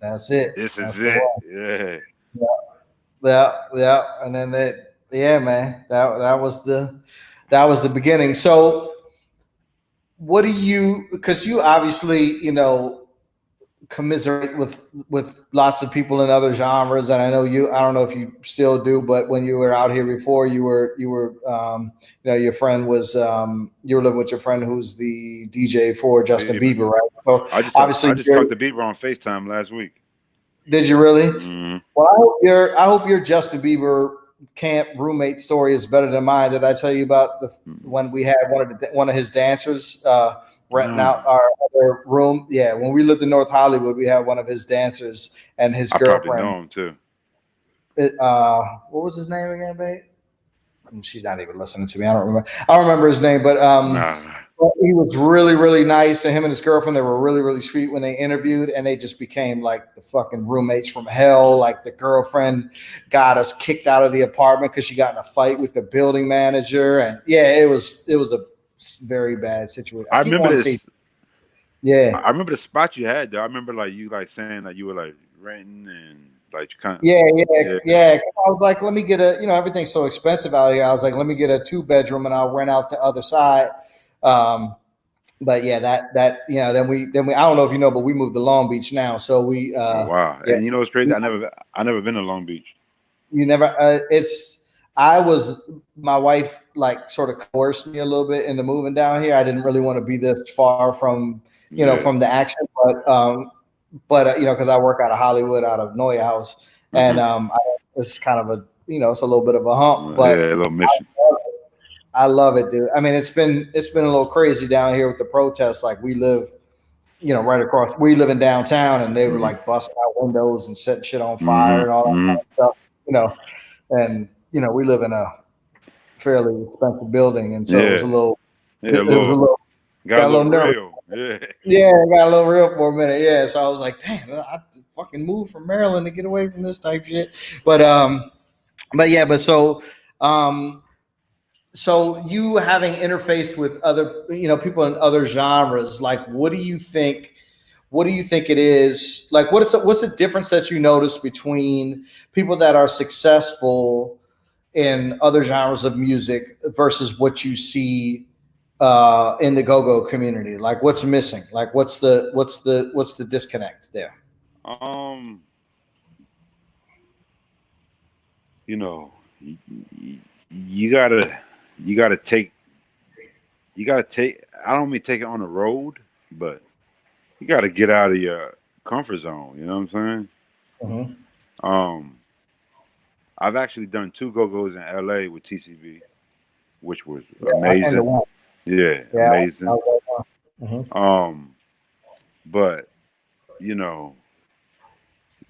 That's it. this is That's the it. one. Yeah. Yeah. And then yeah, man, that was the beginning. So what do you, because you obviously, commiserate with lots of people in other genres, and I know I don't know if you still do, but when you were out here before, you were your friend was, you were living with your friend who's the DJ for Justin Bieber. Bieber, right? So I just talked. obviously I just talked to Bieber on Facetime last week. did you really? Mm-hmm. Well, I hope your Justin Bieber camp roommate story is better than mine. Did I tell you about when we had one of his dancers renting No, out our other room? Yeah, when we lived in North Hollywood, we had one of his dancers and his I probably girlfriend. know him too. What was his name again, babe? She's not even listening to me. I don't remember his name, but Nah. Well, he was really, really nice, and him and his girlfriend, they were really, really sweet when they interviewed, and they just became like the fucking roommates from hell. Like the girlfriend got us kicked out of the apartment because she got in a fight with the building manager, and yeah, it was a very bad situation. I I keep remember wanting to this. say, yeah, I remember the spot you had though. I remember like you like saying that you were like renting and like you kind of yeah, yeah. yeah. I was like, let me get a, everything's so expensive out here. I was like, let me get a 2 bedroom, and I'll rent out the other side. Um, but yeah, that then we I don't know if you know, but we moved to Long Beach now, so we Oh wow! yeah. And you know what's crazy? I never been to Long Beach. You never. It's. I was. My wife like sort of coerced me a little bit into moving down here. I didn't really want to be this far from Yeah. from the action, but because I work out of Hollywood, out of Neuhaus, and Uh-huh. it's kind of a it's a little bit of a hump, Yeah, but a little mission. I love it, dude. I mean, it's been a little crazy down here with the protests. Like we live right across. We live in downtown, and they were Mm-hmm. like busting out windows and setting shit on fire and all Mm-hmm. that Mm-hmm. kind of stuff. And we live in a fairly expensive building, and so it was Yeah. a little, Yeah. A it was a little little, got a got a little little nervous. real. Yeah. Yeah, it got a little real for a minute. Yeah, so I was like, damn, I fucking moved from Maryland to get away from this type shit. But yeah, um, so you having interfaced with other, people in other genres, like, what do you think? What do you think it is? Like, what's the difference that you notice between people that are successful in other genres of music versus what you see in the go-go community? Like, what's missing? Like, what's the disconnect there? Um. You know, you gotta, you gotta take, you gotta take. I don't mean take it on the road, but you gotta get out of your comfort zone. You know what I'm saying? Mm-hmm. Um. I've actually done two go-go's in LA with TCB, which was Yeah, I've been to amazing. one. Yeah, Yeah, I amazing. was like, mm-hmm. Um, but you know,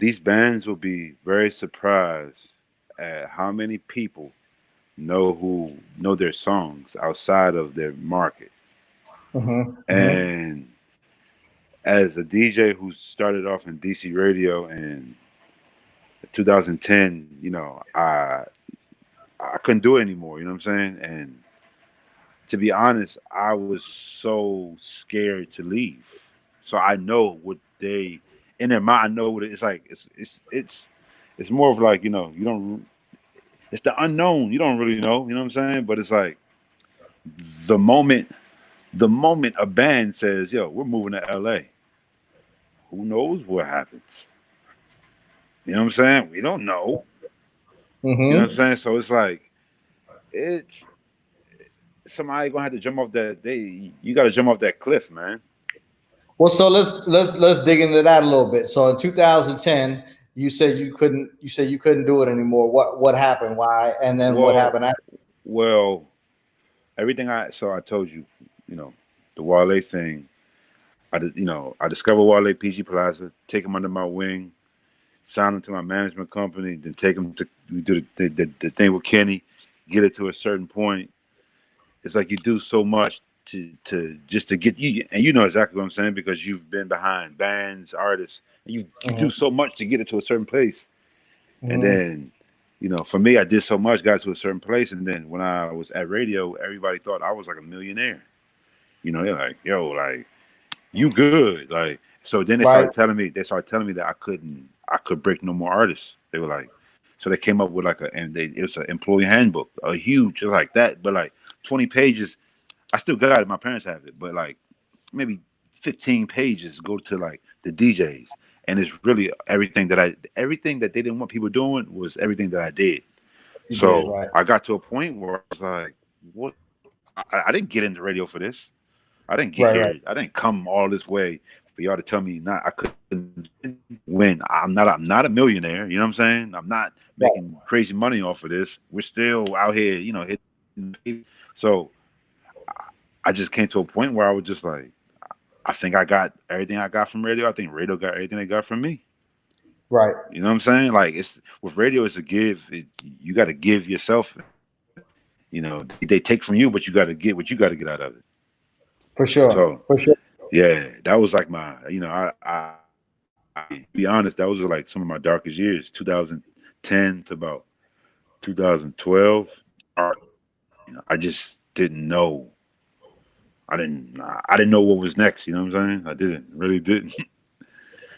these bands will be very surprised at how many people know their songs outside of their market. Mm-hmm. Mm-hmm. And as a DJ who started off in DC radio in 2010, I couldn't do it anymore. You know what I'm saying? And to be honest, I was so scared to leave. So I know what they in their mind. I know what it's like. It's more of like you don't. It's the unknown. You don't really know. You know what I'm saying? But it's like the moment the moment a band says, "Yo, we're moving to LA," who knows what happens? You know what I'm saying? We don't know. You know what I'm Mm-hmm. saying? So it's like it's somebody gonna have to jump off that. You got to jump off that cliff, man. Well, so let's dig into that a little bit. So in 2010, you said you couldn't do it anymore. What happened? Why? And then what Well, happened after? well, everything I told you, you know, the Wale thing. I discovered Wale PG Plaza, take him under my wing, sign him to my management company, then take him to we do the thing with Kenny, get it to a certain point. It's like you do so much to just to get you, and you know exactly what I'm saying because you've been behind bands, artists, and you do Mm-hmm. so much to get it to a certain place. And Mm-hmm. then, for me, I did so much, got to a certain place, and then when I was at radio, everybody thought I was like a millionaire. They're like, "Yo, like you good?" Like, so then Right. they started telling me that I could break no more artists. They were like, so they came up with like it was an employee handbook, a huge, just like that, but like 20 pages. I still got it. My parents have it, but like maybe 15 pages go to like the DJs, and it's really everything that they didn't want people doing was everything that I did. You did So right. I got to a point where I was like, what? I didn't get into radio for this. I didn't get Right. Right. here. I didn't come all this way for y'all to tell me not I couldn't win. I'm not a millionaire. You know what I'm saying? I'm not Right. making crazy money off of this. We're still out here, hitting. So I just came to a point where I was just like, I think I got everything I got from radio. I think radio got everything they got from me. Right. You know what I'm saying? Like it's with radio, it's a give. You got to give yourself. They take from you, but you got to get what you got to get out of it. For sure. So For sure. yeah, that was like my, to be honest, that was like some of my darkest years, 2010 to about 2012. I just didn't know. I didn't know what was next. You know what I'm saying? I didn't really didn't.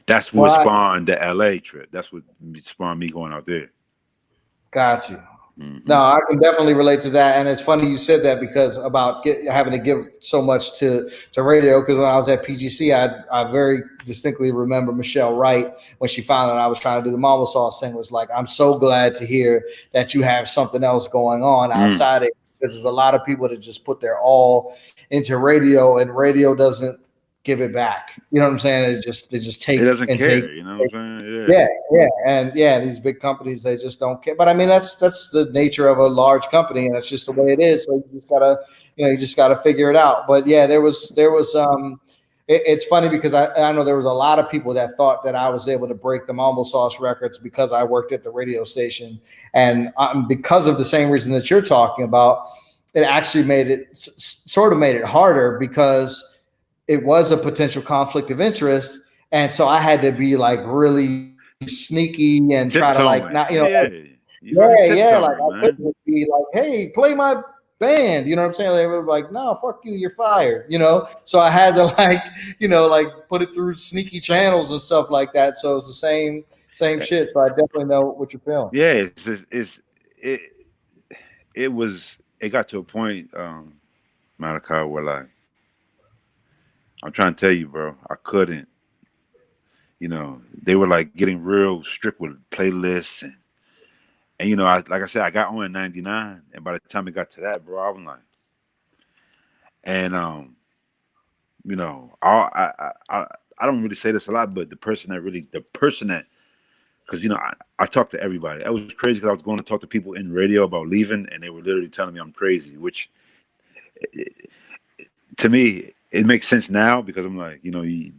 That's what Well, spawned the LA trip. That's what spawned me going out there. got you. No, Hmm. I can definitely relate to that, and it's funny you said that because about having to give so much to radio. Because when I was at PGC, I very distinctly remember Michelle Wright when she found out I was trying to do the marble sauce thing. Was like, I'm so glad to hear that you have something else going on Mm. outside it. Because there's a lot of people that just put their all into radio, and radio doesn't give it back. You know what I'm saying? They just It take doesn't and take. care. You know what I'm saying? Yeah. Yeah, yeah, and yeah, these big companies they just don't care. But I mean, that's the nature of a large company, and it's just the way it is. So you just gotta figure it out. But yeah, it's funny because I know there was a lot of people that thought that I was able to break the Mumble Sauce records because I worked at the radio station, and because of the same reason that you're talking about, it actually made it sort of made it harder because it was a potential conflict of interest, and so I had to be like really sneaky and try to like not, Tiptoeing. Yeah. You fucking like tiptoeing, I man. couldn't be like, hey, play my band, you know what I'm saying? They were like, no, fuck you, you're fired, So I had to like, like put it through sneaky channels and stuff like that. So it's the same shit. So I definitely know what you're feeling. Yeah. It it was it got to a point, Malachi, where like I'm trying to tell you, bro, I couldn't. They were like getting real strict with playlists and like I said, I got on in '99, and by the time it got to that, bro, I was like, and I don't really say this a lot, but the person that, because I talk to everybody. That was crazy because I was going to talk to people in radio about leaving, and they were literally telling me I'm crazy, which to me it makes sense now because I'm like,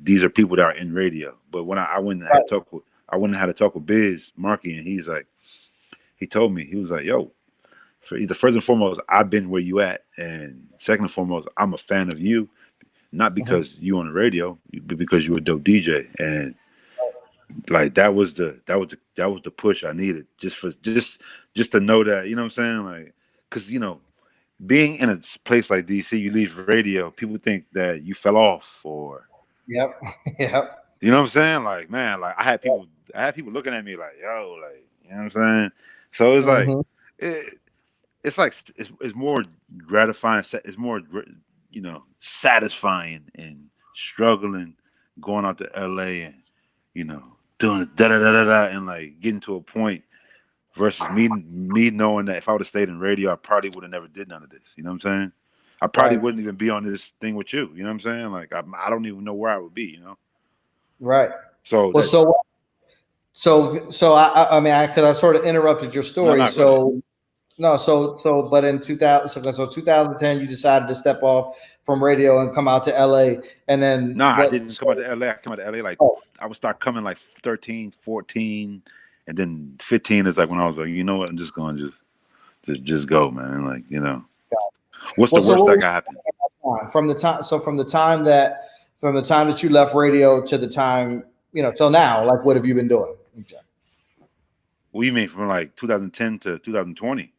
these are people that are in radio. But when I went and had to talk with, I went and had to talk with Biz Markey, and he told me, he was like, yo, either first and foremost, I've been where you at, and second and foremost, I'm a fan of you, not Mhm. because you on the radio, but because you a dope DJ, and like that was the push I needed, just to know that, what I'm saying, like, because being in a place like DC, you leave radio, people think that you fell off, or Yep. Yep. what I'm saying, like, man, like I had people looking at me like, yo, like, what I'm saying, so it's like. Hmm. It, it's like it's more gratifying. It's more satisfying and struggling going out to LA and you know doing da da da da da and like getting to a point versus me knowing that if I would have stayed in radio, I probably would have never did none of this. You know what I'm saying? I probably Right. wouldn't even be on this thing with you. You know what I'm saying? Like I don't even know where I would be. Right. So Well, that so I mean, because I sort of interrupted your no, story. not go ahead. So no, but in 2000, so 2010, you decided to step off from radio and come out to LA, and then Nah, I what? didn't So, come out to LA. I came out to LA like oh, I would start coming like 13, 14, and then 15 is like when I was like, you know what, I'm just going to just go, man. Like, what's well, the so worst what that was could happen? from the time? So from the time that you left radio to the time till now, like what have you been doing? What do you mean from like 2010 to 2020?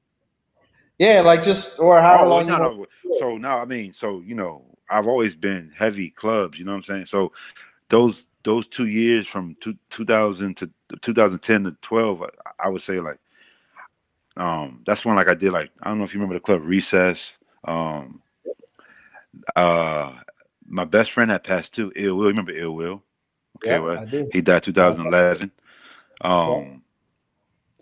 Yeah, like just or however Oh, well, long you no, want. no. So now, I mean, so I've always been heavy clubs. You know what I'm saying? So those 2 years from 2000 to 2010 to 12, I would say like that's when like I did like I don't know if you remember the club Recess. Um, uh, my best friend had passed too. Ill Will, you remember Ill Will? Okay, Yep, well I do. he died Okay. 2011. Okay. Um,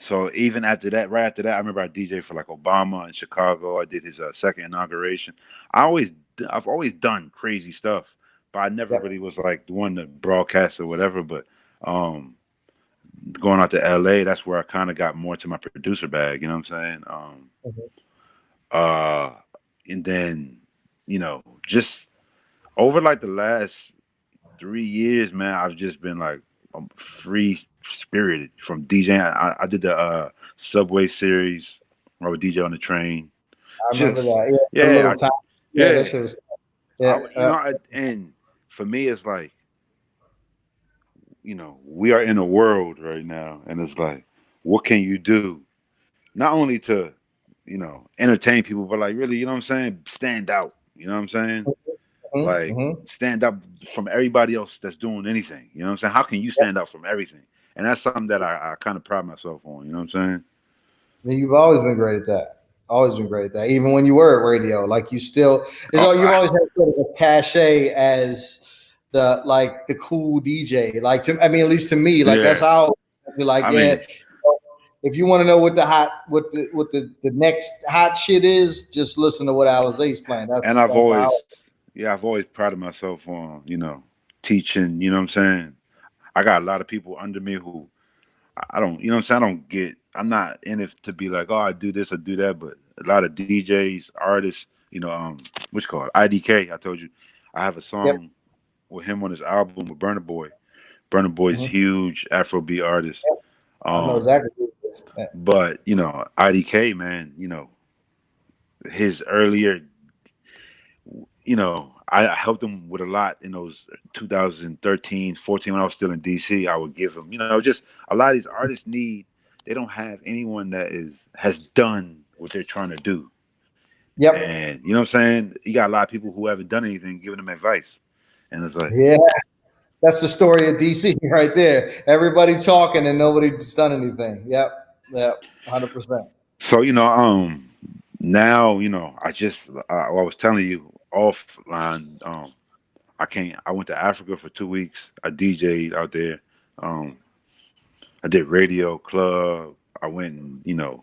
So even after that, right after that, I remember I DJ for like Obama in Chicago. I did his second inauguration. I always, I've always done crazy stuff, but I never Yep. really was like the one to broadcast or whatever. But um, going out to LA, that's where I kind of got more to my producer bag. You know what I'm saying? Mhm. Uh, and then just over like the last 3 years, man, I've just been like free spirited from DJing. I did the Subway series. I would DJ on the train. I remember Just that. Yeah, a yeah, little time. Yeah, that yeah, shit was. Yeah. And for me, it's like, we are in a world right now, and it's like, what can you do? Not only to, entertain people, but like really, you know what I'm saying? Stand out. You know what I'm saying? Mhm, Like mhm. stand out from everybody else that's doing anything. You know what I'm saying? How can you stand out from everything? And that's something that I kind of pride myself on. You know what I'm saying? You've always been great at that. Always been great at that. Even when you were at radio, like you still, Oh, you've always had sort of a cachet as the cool DJ. Like I mean, at least to me, like that's yeah. how I be like, I yeah. mean, If you want to know what the next hot shit is, just listen to what Alizay's playing. and That's how. I've always prided myself on, teaching. You know what I'm saying? I got a lot of people under me who I don't, you know what I'm saying? I don't get. I'm not in it to be like, oh, I do this or do that. But a lot of DJs, artists, what's it called IDK. I told you, I have a Yep. song with him on his album with Burna Boy. Burna Boy's Mhm. huge Afrobeat artist. I know Um, exactly what it is. Yeah. but IDK man, his earlier, I helped him with a lot in those 2013, 14 when I was still in DC. I would give him, just a lot of these artists they don't have anyone that has done what they're trying to do. Yep. And you know what I'm saying? You got a lot of people who haven't done anything giving them advice. And it's like, Yeah. That's the story of DC right there. Everybody talking and nobody's done anything. Yep. Yep. 100%. so, now, I was telling you offline, I went to Africa for 2 weeks. I DJ'd out there. Um, I did radio, club. I went and,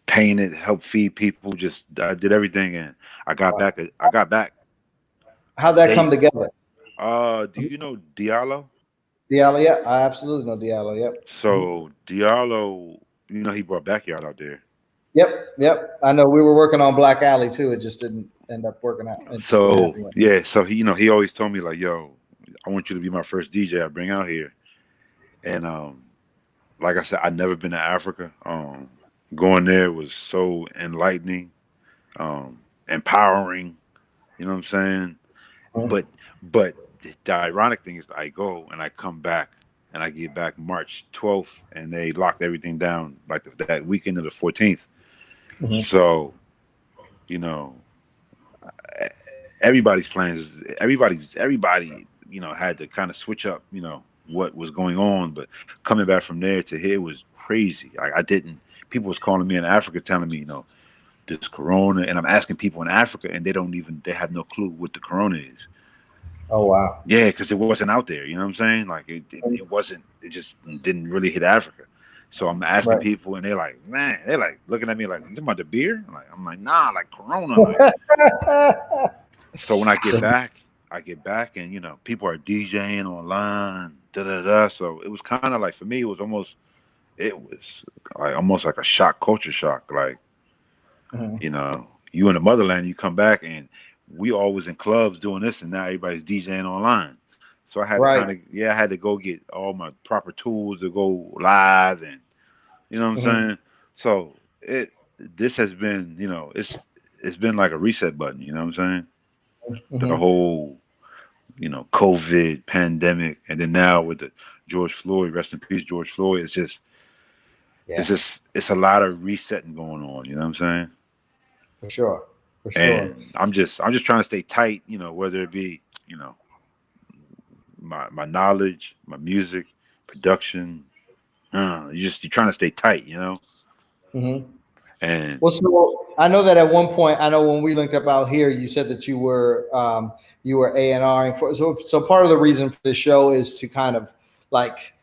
painted, helped feed people. Just I did everything, and I got Wow. back. I got back a How'd that come day. together? Do you know Diallo? Diallo, yeah, I absolutely know Diallo. Yep. Mhm. So Diallo, he brought Backyard out there. Yep. Yep. I know we were working on Black Alley too. It just didn't end up working out. It just didn't So happen yet. yeah, so he always told me like, yo, I want you to be my first DJ I bring out here. And like I said, I'd never been to Africa. Going there was so enlightening, empowering. You know what I'm saying? Mhm. But the ironic thing is, I go and I come back, and I get back March 12th, and they locked everything down like that weekend of the 14th. Mhm. So you know, e- everybody's plans, everybody, had to kind of switch up, what was going on. But coming back from there to here was crazy. I didn't. People was calling me in Africa, telling me, this corona, and I'm asking people in Africa, and they have no clue what the corona is. Oh wow. Yeah, because it wasn't out there. You know what I'm saying? Like it wasn't. It just didn't really hit Africa. So I'm asking Right. people, and they're like, man, they're like looking at me like, you talking about the beer? I'm like, nah, like Corona. Like, so when I get back, and people are DJing online, da da da. So it was kind of like for me, it was like almost like a shock, culture shock. Like, Mhm. you in the motherland, you come back, and we always in clubs doing this, and now everybody's DJing online. So I had to Right. I had to go get all my proper tools to go live, and you know what I'm Mhm. saying. So this has been, it's been like a reset button. You know what I'm saying? The Mhm. whole, COVID pandemic, and then now with the George Floyd, rest in peace, George Floyd. Yeah. It's a lot of resetting going on. You know what I'm saying? For sure. For sure. And I'm just trying to stay tight, whether it be, my knowledge, my music, production. You're trying to stay tight. Mhm. And Well, so I know that at one point, I know when we linked up out here, you said that you were A&R, for so part of the reason for the show is to kind of like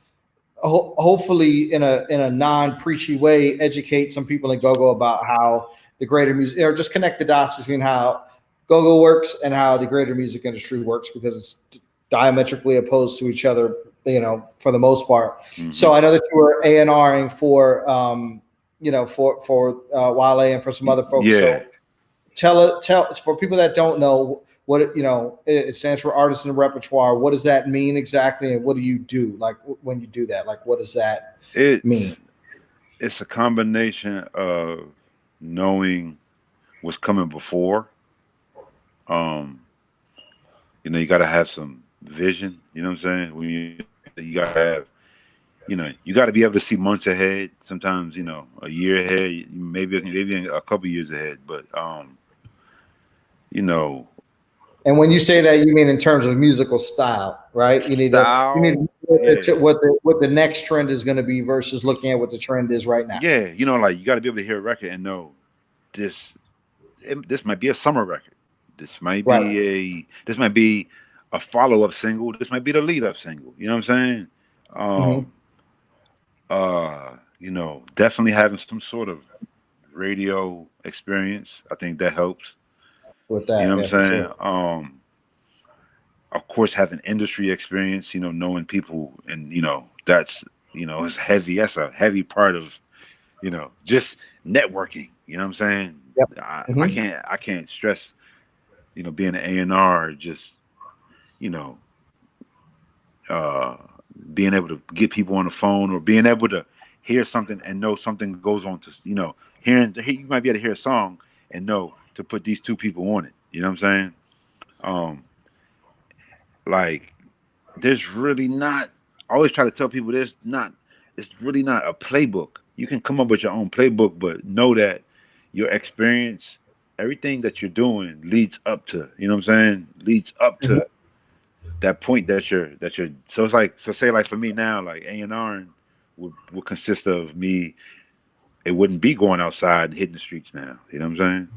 hopefully in a non preachy way educate some people in go-go about how the greater music, or just connect the dots between how go-go works and how the greater music industry works, because it's diametrically opposed to each other, for the most part. hmm So I know that you were A&Ring for Wale and for some other folks. yeah, So tell for people that don't know what it stands for, artist and repertoire. What does that mean exactly, and what do you do like when you do that? Like, what does that mean? it's it's a combination of knowing what's coming before, um, You got to have some vision. You know what I'm saying? When you got to have, you got to be able to see months ahead. Sometimes, a year ahead, maybe a couple years ahead. But you know, And when you say that, you mean in terms of musical style, right? You need to style, know yeah, what the next trend is going to be versus looking at what the trend is right now. yeah. Like you got to be able to hear a record and know this. This might be a summer record. Right. This might be a follow up single. This might be the lead up single. You know what I'm saying? Hmm. Um, definitely having some sort of radio experience. I think that helps. With You that, know yeah, what I'm for saying? sure. Of course, having industry experience. Knowing people, and that's it's heavy. That's a heavy part of just networking. You know what I'm saying? Yep. I Hmm. can't stress being an A&R, just you know uh, being able to get people on the phone, or being able to hear something and know something goes on to you might be able to hear a song and know to put these two people on it. You know what I'm saying? Um, like there's really not. I always try to tell people it's really not a playbook. You can come up with your own playbook, but know that your experience, everything that you're doing leads up to, what I'm saying? Leads up Hmm. to that point that you're so it's like, so say like for me now, like A&R would consist of me. It wouldn't be going outside and hitting the streets now. You know what I'm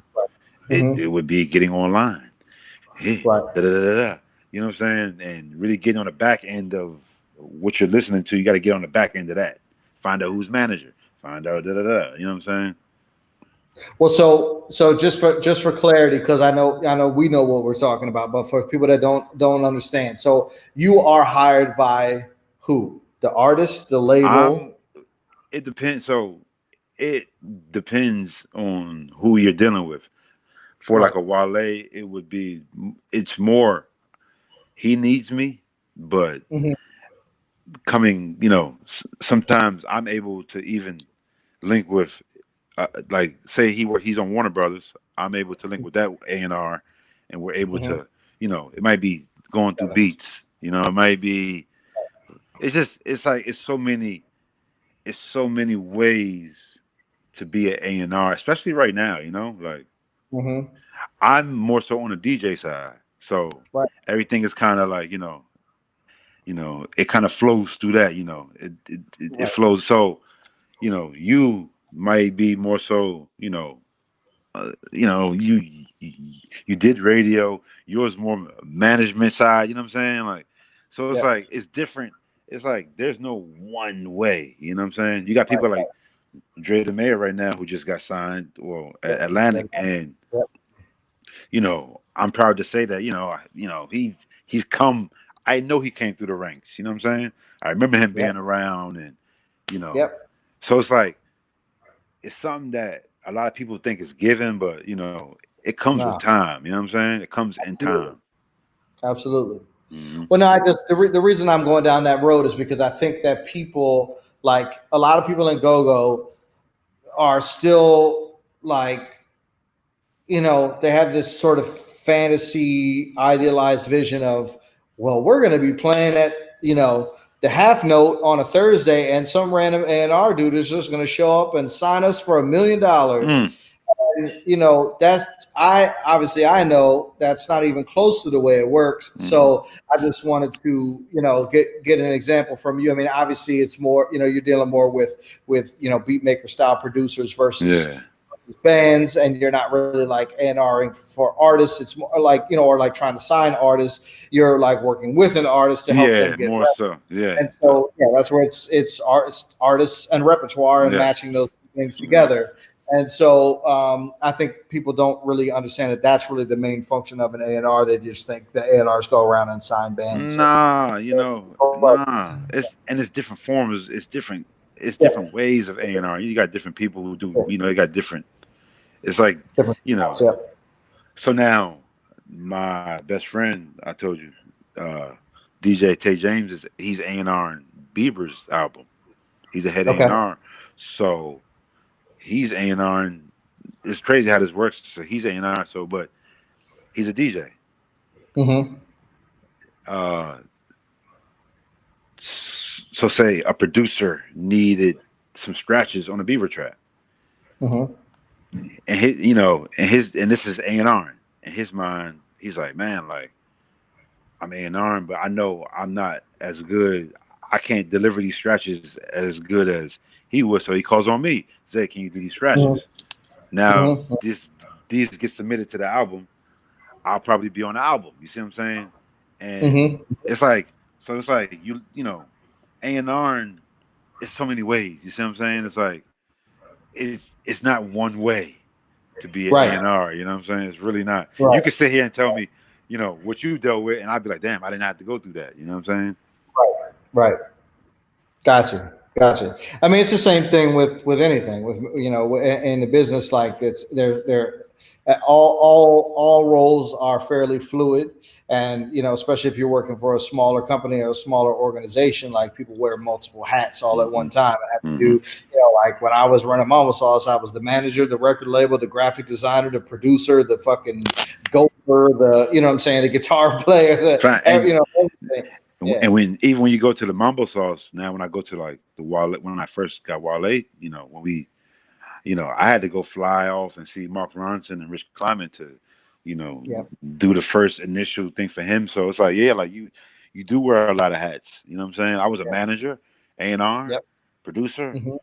saying? It Hmm. would be getting online. Hey, Right. da da da da. Da. You know what I'm saying? And really getting on the back end of what you're listening to. You got to get on the back end of that. Find out who's manager. Find out da da da. You know what I'm saying? Well, so just for clarity, because I know we know what we're talking about, but for people that don't understand, so you are hired by who? The artist, the label. I'm. It depends. So it depends on who you're dealing with. For like Right. a Wale, it would be. It's more. He needs me, but Hmm. coming. Sometimes I'm able to even link with. Like say he's on Warner Brothers, I'm able to link with that A&R, and we're able Hmm. to, it might be going through beats, it might be, it's just, it's so many ways to be an A&R, especially right now, like Hmm. I'm more so on the DJ side, so Right. everything is kind of like, it kind of flows through that, it Right. flows, so you might be more so, you you did radio. Yours more management side. You know what I'm saying? Like, so it's Yeah. like it's different. It's like there's no one way. You know what I'm saying? You got Right. people Right. like Dre the Mayor right now who just got signed, well, Yeah. at Yeah. Atlantic, and I'm proud to say that he's come. I know he came through the ranks. You know what I'm saying? I remember him Yeah. being around, and you know, Yep. so it's like it's something that a lot of people think is given, but it comes with Nah. time. You know what I'm saying? It comes in Absolutely. time. Absolutely. Hmm. Well, no, the reason I'm going down that road is because I think that people, like a lot of people in go-go, are still like, they have this sort of fantasy idealized vision of, well, we're going to be playing at, the half note on a Thursday, and some random A&R dude is just going to show up and sign us for $1 million. Mm. And that's, I know that's not even close to the way it works. Hmm. So I just wanted to get an example from you. I mean, obviously it's more, you're dealing more with beat maker style producers versus Yeah. bands, and you're not really like A&Ring for artists. It's more like, or like trying to sign artists. You're like working with an artist to help them Yeah. get More reps. so. Yeah. And so yeah, that's where it's artists and repertoire and Yes. matching those things Yeah. together. And so I think people don't really understand that that's really the main function of an A&R. They just think the A&Rs go around and sign bands. And Nah. but Nah. It's different forms. It's different. It's yeah, different ways of A&R. You got different people who do. They got different. It's like different you know. styles. Yeah. So now, my best friend, I told you, uh, DJ Tay James he's A&R in Bieber's album. He's a head Okay. A&R, so he's A&R. And it's crazy how this works. So he's A&R, but he's a DJ. Mm-hmm. uh, so say a producer needed some scratches on a Beaver track, Mm-hmm. and his, you know, and this is A&R. In his mind, he's like, man, like I'm A&R, but I know I'm not as good. I can't deliver these scratches as good as he would, so he calls on me. Say, can you do these scratches? Now, Mm-hmm. these get submitted to the album. I'll probably be on the album. You see what I'm saying? And Mm-hmm. it's like, so it's like you know, A&R, it's so many ways. You see what I'm saying? It's like it's not one way to be an Right. A&R. You know what I'm saying? It's really not. You Right. could sit here and tell me, you know, what you dealt with, and I'd be like, damn, I didn't have to go through that. You know what I'm saying? Right. Right. Gotcha. Gotcha. I mean, it's the same thing with anything. With in the business, like it's they're all roles are fairly fluid, and especially if you're working for a smaller company or a smaller organization, like people wear multiple hats all at one Hmm. time. I have to Hmm. do, like when I was running Mama Sauce, I was the manager, the record label, the graphic designer, the producer, the fucking gopher, the what I'm saying, the guitar player, And everything. Yeah. and when even when you go to the Mambo Sauce now, when I go to like the Wale, when I first got Wale, you know, when we, you know, I had to go fly off and see Mark Ronson and Rich Kleiman to, you know, Yep. do the first initial thing for him. So it's like, yeah, like you do wear a lot of hats. You know what I'm saying? I was a Yep. manager, A&R, Yep. producer. Hmm.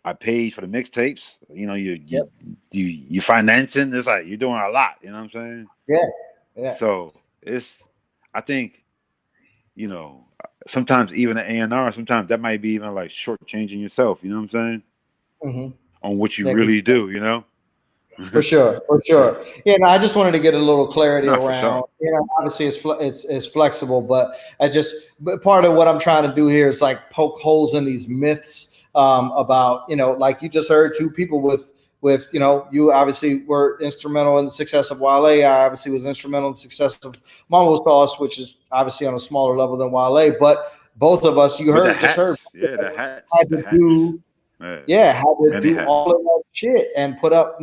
I paid for the mixtapes. You know, Yep. you financing. It's like you're doing a lot. You know what I'm saying? Yeah. Yeah. So it's, I think, you know, sometimes even an A&R, sometimes that might be even like shortchanging yourself. You know what I'm saying? Hmm. On what you Yeah. really do. You know? For sure. For sure. Yeah. No, I just wanted to get a little clarity Not for around. sure. Obviously it's flexible, but but part of what I'm trying to do here is like poke holes in these myths about like you just heard two people with you obviously were instrumental in the success of Wale. I obviously was instrumental in the success of Mambo Sauce, which is obviously on a smaller level than Wale. But both of us, you But the heard just hats, heard yeah, the hats, had the to hats. do Yeah, yeah, had to many do hats. all of that shit and put up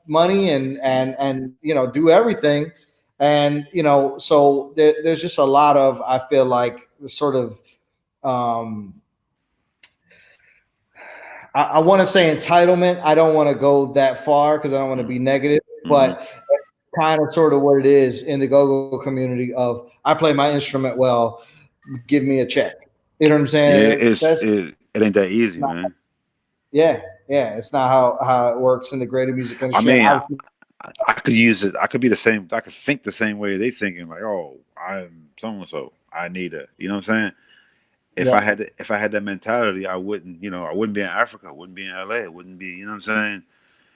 money and do everything, and so there's just a lot of, I feel like, the sort of um I want to say entitlement. I don't want to go that far because I don't want to be negative, Mm-hmm. but kind of sort of what it is in the go-go community of, I play my instrument well, give me a check. You know what I'm Yeah, saying? That's it ain't that easy, not, man. yeah, yeah. It's not how it works in the greater music I industry. And mean, obviously, I could use it. I could be the same. I could think the same way they thinking. Like, oh, I'm so and so. I need a. You know what I'm saying? yeah, If I had that mentality, I wouldn't. You know, I wouldn't be in Africa. I wouldn't be in LA. I wouldn't be. You know what I'm saying?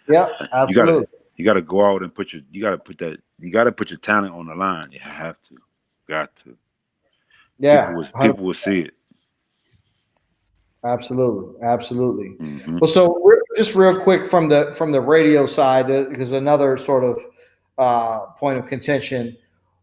yeah, You gotta absolutely. you gotta go out and put your. You gotta put that. You gotta put your talent on the line. You have to. Got to. Yeah, People will see it. absolutely, absolutely. Hmm. Well, so just real quick from the radio side, because another sort of point of contention.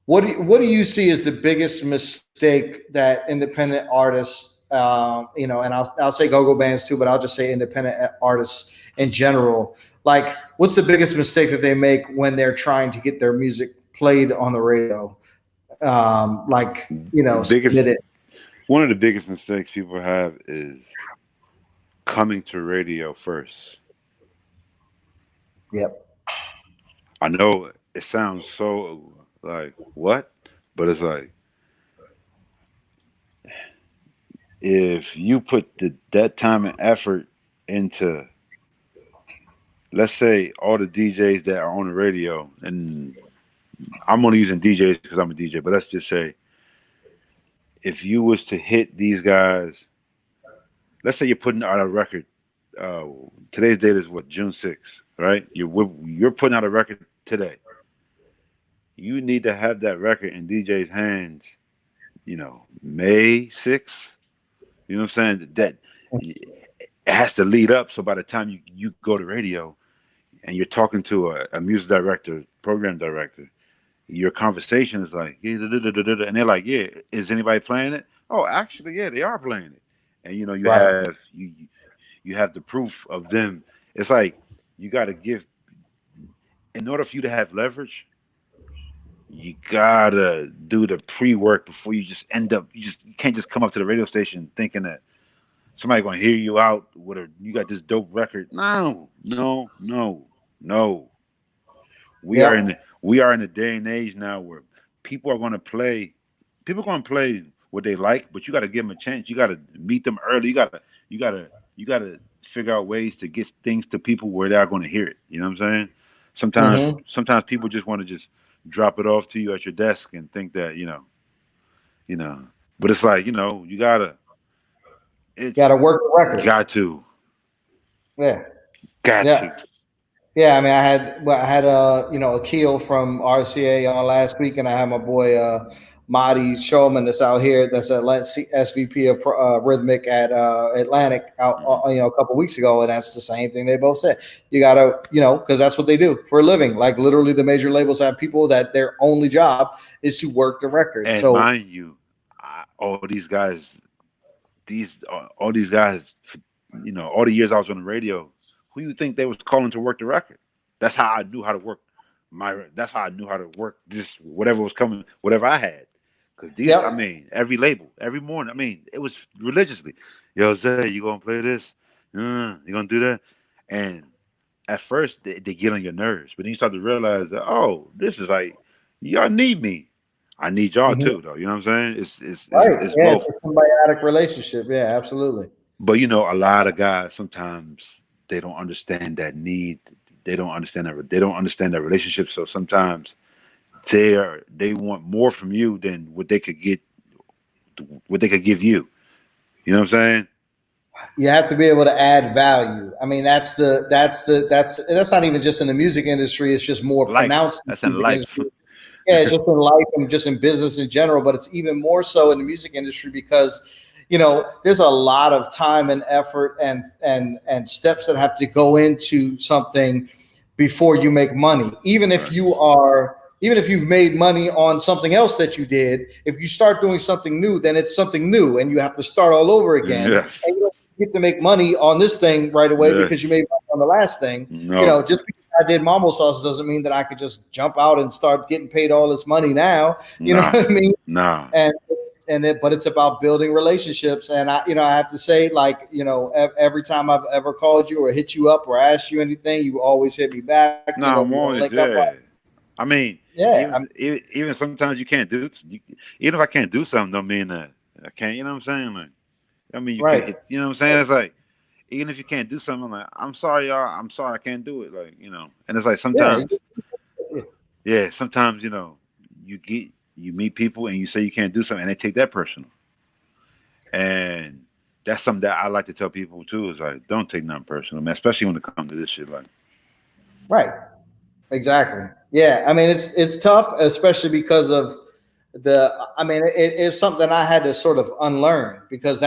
What do you see as the biggest mistake that independent artists, and I'll say go-go bands too, but I'll just say independent artists in general. Like, what's the biggest mistake that they make when they're trying to get their music played on the radio? Like, The biggest submit it. One of the biggest mistakes people have is coming to radio first. Yep. I know it sounds so like what, but it's like if you put that time and effort into, let's say, all the DJs that are on the radio, and I'm only using DJs because I'm a DJ, but let's just say if you was to hit these guys, let's say you're putting out a record. Uh, Today's date is what, June 6th, right? You're putting out a record today. You need to have that record in DJ's hands, May 6th. You know what I'm saying? That it has to lead up. So by the time you go to radio and you're talking to a music director, program director, your conversation is like, yeah, da, da, da, da, da, and they're like, yeah, is anybody playing it? Oh, actually, yeah, they are playing it. And Right. you have the proof of them. It's like you got to give, in order for you to have leverage, you gotta do the pre-work before you just end up. You can't just come up to the radio station thinking that somebody gonna hear you out with a you got this dope record. No, no, no, no. Yep. We are in a day and age now where people are gonna play. People are gonna play what they like, but you got to give them a chance. You got to meet them early. You gotta, you gotta figure out ways to get things to people where they are going to hear it. You know what I'm saying? Mm-hmm. Sometimes people just want to just drop it off to you at your desk and think that you know. But it's like you gotta. It's Got to work the record. got to, Yeah. got to. Yeah. Yeah, I mean, I had Akil from RCA on last week, and I had my boy Marty Showman that's out here, that's SVP of Rhythmic at Atlantic out, Mhm. a couple weeks ago, and that's the same thing they both said. You gotta, because that's what they do for a living. Like literally, the major labels have people that their only job is to work the record. And So mind you, all these guys, all these guys, all the years I was on the radio, who you think they was calling to work the record? That's how I knew how to work That's how I knew how to work this whatever was coming, whatever I had. Cause I yep. mean, every label, every morning, I mean, it was religiously. Yo, Zay, you gonna play this? You gonna do that? And at first, they get on your nerves, but then you start to realize that, oh, this is like, y'all need me. I need y'all Mhm. too, though. You know what I'm saying? Right. It's Yeah, both. it's a symbiotic relationship. Yeah, absolutely. But a lot of guys sometimes they don't understand that need. They don't understand that relationship. So sometimes they want more from you than what they could give you. You know what I'm saying? You have to be able to add value. I mean, that's not even just in the music industry. It's just more Life. pronounced in That's the in music life. industry. Yeah, it's just in life and just in business in general, but it's even more so in the music industry because there's a lot of time and effort and steps that have to go into something before you make money. Right. Even if you've made money on something else that you did, if you start doing something new, then it's something new and you have to start all over again. Yes. And you don't get to make money on this thing right away Yes. because you made money on the last thing. No. Just because I did Mambo Sauce doesn't mean that I could just jump out and start getting paid all this money now. You know Nah. what I mean? Nah. And but it's about building relationships. And I have to say, like, every time I've ever called you or hit you up or asked you anything, you always hit me back. Nah. We I'm want to always link up. yeah. I mean, Yeah, even sometimes you can't do. Even if I can't do something, don't mean that I can't. You know what I'm saying? Like, I mean, you can't right. hit. You know what I'm saying? It's like even if you can't do something, I'm like, I'm sorry, y'all. I'm sorry, I can't do it. Like, and it's like Yeah, sometimes, yeah, sometimes you get you meet people and you say you can't do something, and they take that personal. And that's something that I like to tell people too. Is like, don't take nothing personal, man. Especially when it comes to this shit. Like, right. Exactly. Yeah. I mean, it's tough, especially because of I mean, it's something I had to sort of unlearn because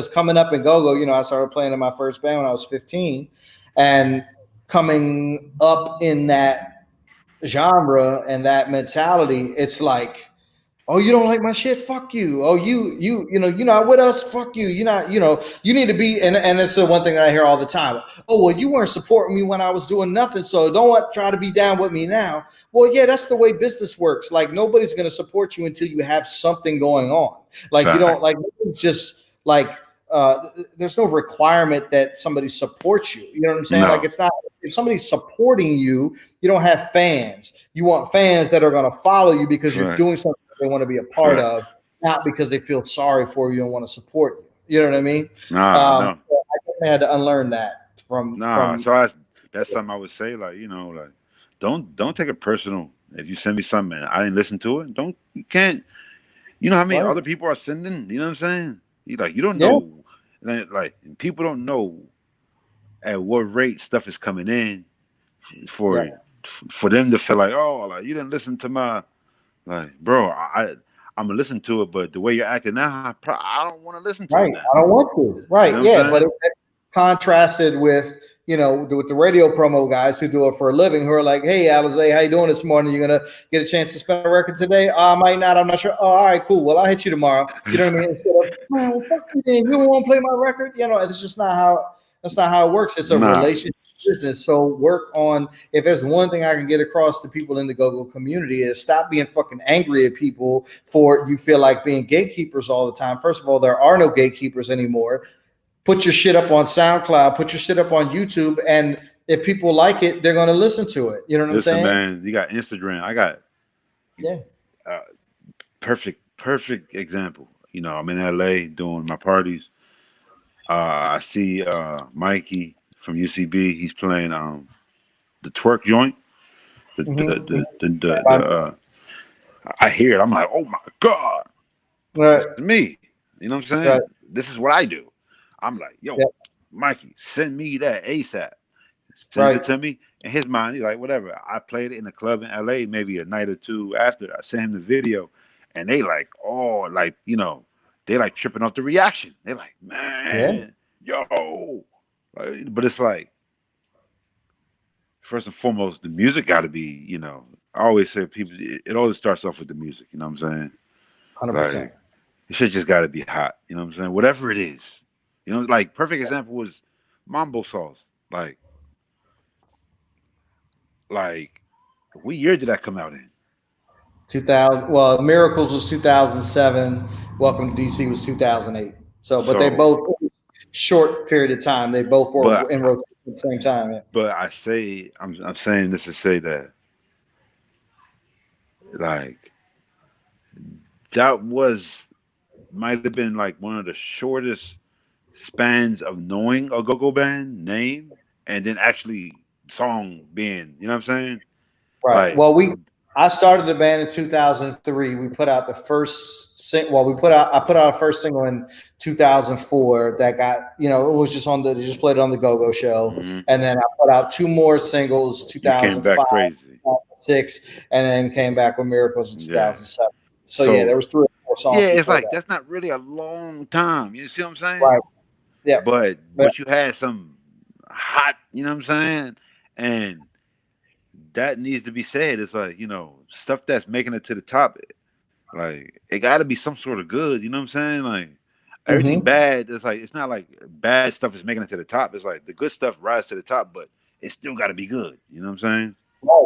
coming up in go-go, I started playing in my first band when I was 15, and coming up in that genre and that mentality, it's like, oh, you don't like my shit? Fuck you. Oh, you're not with us? Fuck you. You're not, you need to be. And it's the one thing that I hear all the time. Oh, well, you weren't supporting me when I was doing nothing, so try to be down with me now. Well, yeah, that's the way business works. Like nobody's going to support you until you have something going on. Like you don't fact, like it's just like there's no requirement that somebody supports you. You know what I'm saying? Like no, it's not if somebody's supporting you, you don't have fans. You want fans that are going to follow you because you're fact, doing something they want to be a part fact. of, not because they feel sorry for you and want to support you. You know what I mean? Nah, no, So I definitely had to unlearn that nah. from So that's something I would say. Like, like, don't take it personal. If you send me something and I didn't listen to it, don't you can't. You know how many right. other people are sending? You know what I'm saying? You don't Yeah, know, like people don't know at what rate stuff is coming in yeah, for for them to feel like, oh, like you didn't listen to my like, bro. I'm gonna listen to it, but the way you're acting now, I don't want to listen to it right. now. I don't want to. You know Right. what I'm Yeah, but saying? contrasted with with the radio promo guys who do it for a living, who are like, "Hey, Alizay, how you doing this morning? You're gonna get a chance to spin a record today? I might not. I'm not sure. Oh, all right, cool. Well, I'll hit you tomorrow. You know what I mean? Instead of, man, well, fuck you, then. You don't want to play my record. It's just not how. That's not how it works. It's a Nah, relationship business. So work on, if there's one thing I can get across to people in the go-go community, is stop being fucking angry at people for you feel like being gatekeepers all the time. First of all, there are no gatekeepers anymore. Put your shit up on SoundCloud, put your shit up on YouTube, and if people like it, they're going to listen to it. You know what I'm Listen, saying? man, you got Instagram. I got Yeah. uh, perfect example. I'm in LA doing my parties. I see Mikey from UCB. He's playing the twerk joint. The I hear it. I'm like, oh my god, Right. this is me. You know what I'm Right. saying? This is what I do. I'm like, yo, Yeah. Mikey, send me that ASAP. Sends it Right. to me. In his mind, he's like, whatever. I played it in a club in LA maybe a night or two after. I sent him the video, and they like, oh, like, they like tripping off the reaction. They're like, Yeah. man, yo. But it's like, first and foremost, the music got to be, I always say people, it always starts off with the music. You know what I'm saying? 100%. Like, it should just got to be hot. You know what I'm saying? Whatever it is. Like, perfect example was Mambo Sauce. Like, what year did that come out in? 2000. Well, Miracles was 2007. Welcome to DC was 2008. So, but they So, both short period of time. They both but were in rotation at the same time. Yeah. but I'm saying this to say that, like, that might have been like one of the shortest spans of knowing a go-go band name and then actually song being, you know what I'm saying? Right. Like, Well, I started the band in 2003. We put out the first well, I put out a first single in 2004 that got, it was just they just played it on the Go-Go show. mhm. And then I put out two more singles, You came back 2005, crazy. 2006, and then came back with Miracles in Yeah. 2007. So yeah, there So, was 3 or 4 yeah, songs it's before like that. that's not really a long time. You see what I'm saying? Right. Yeah. But But you had some hot, you know what I'm saying? And that needs to be said. It's like, stuff that's making it to the top, like, it got to be some sort of good. You know what I'm saying? Like, everything mm-hmm. bad, it's not like bad stuff is making it to the top. It's like the good stuff rises to the top, but it still got to be good. You know what I'm saying? Right.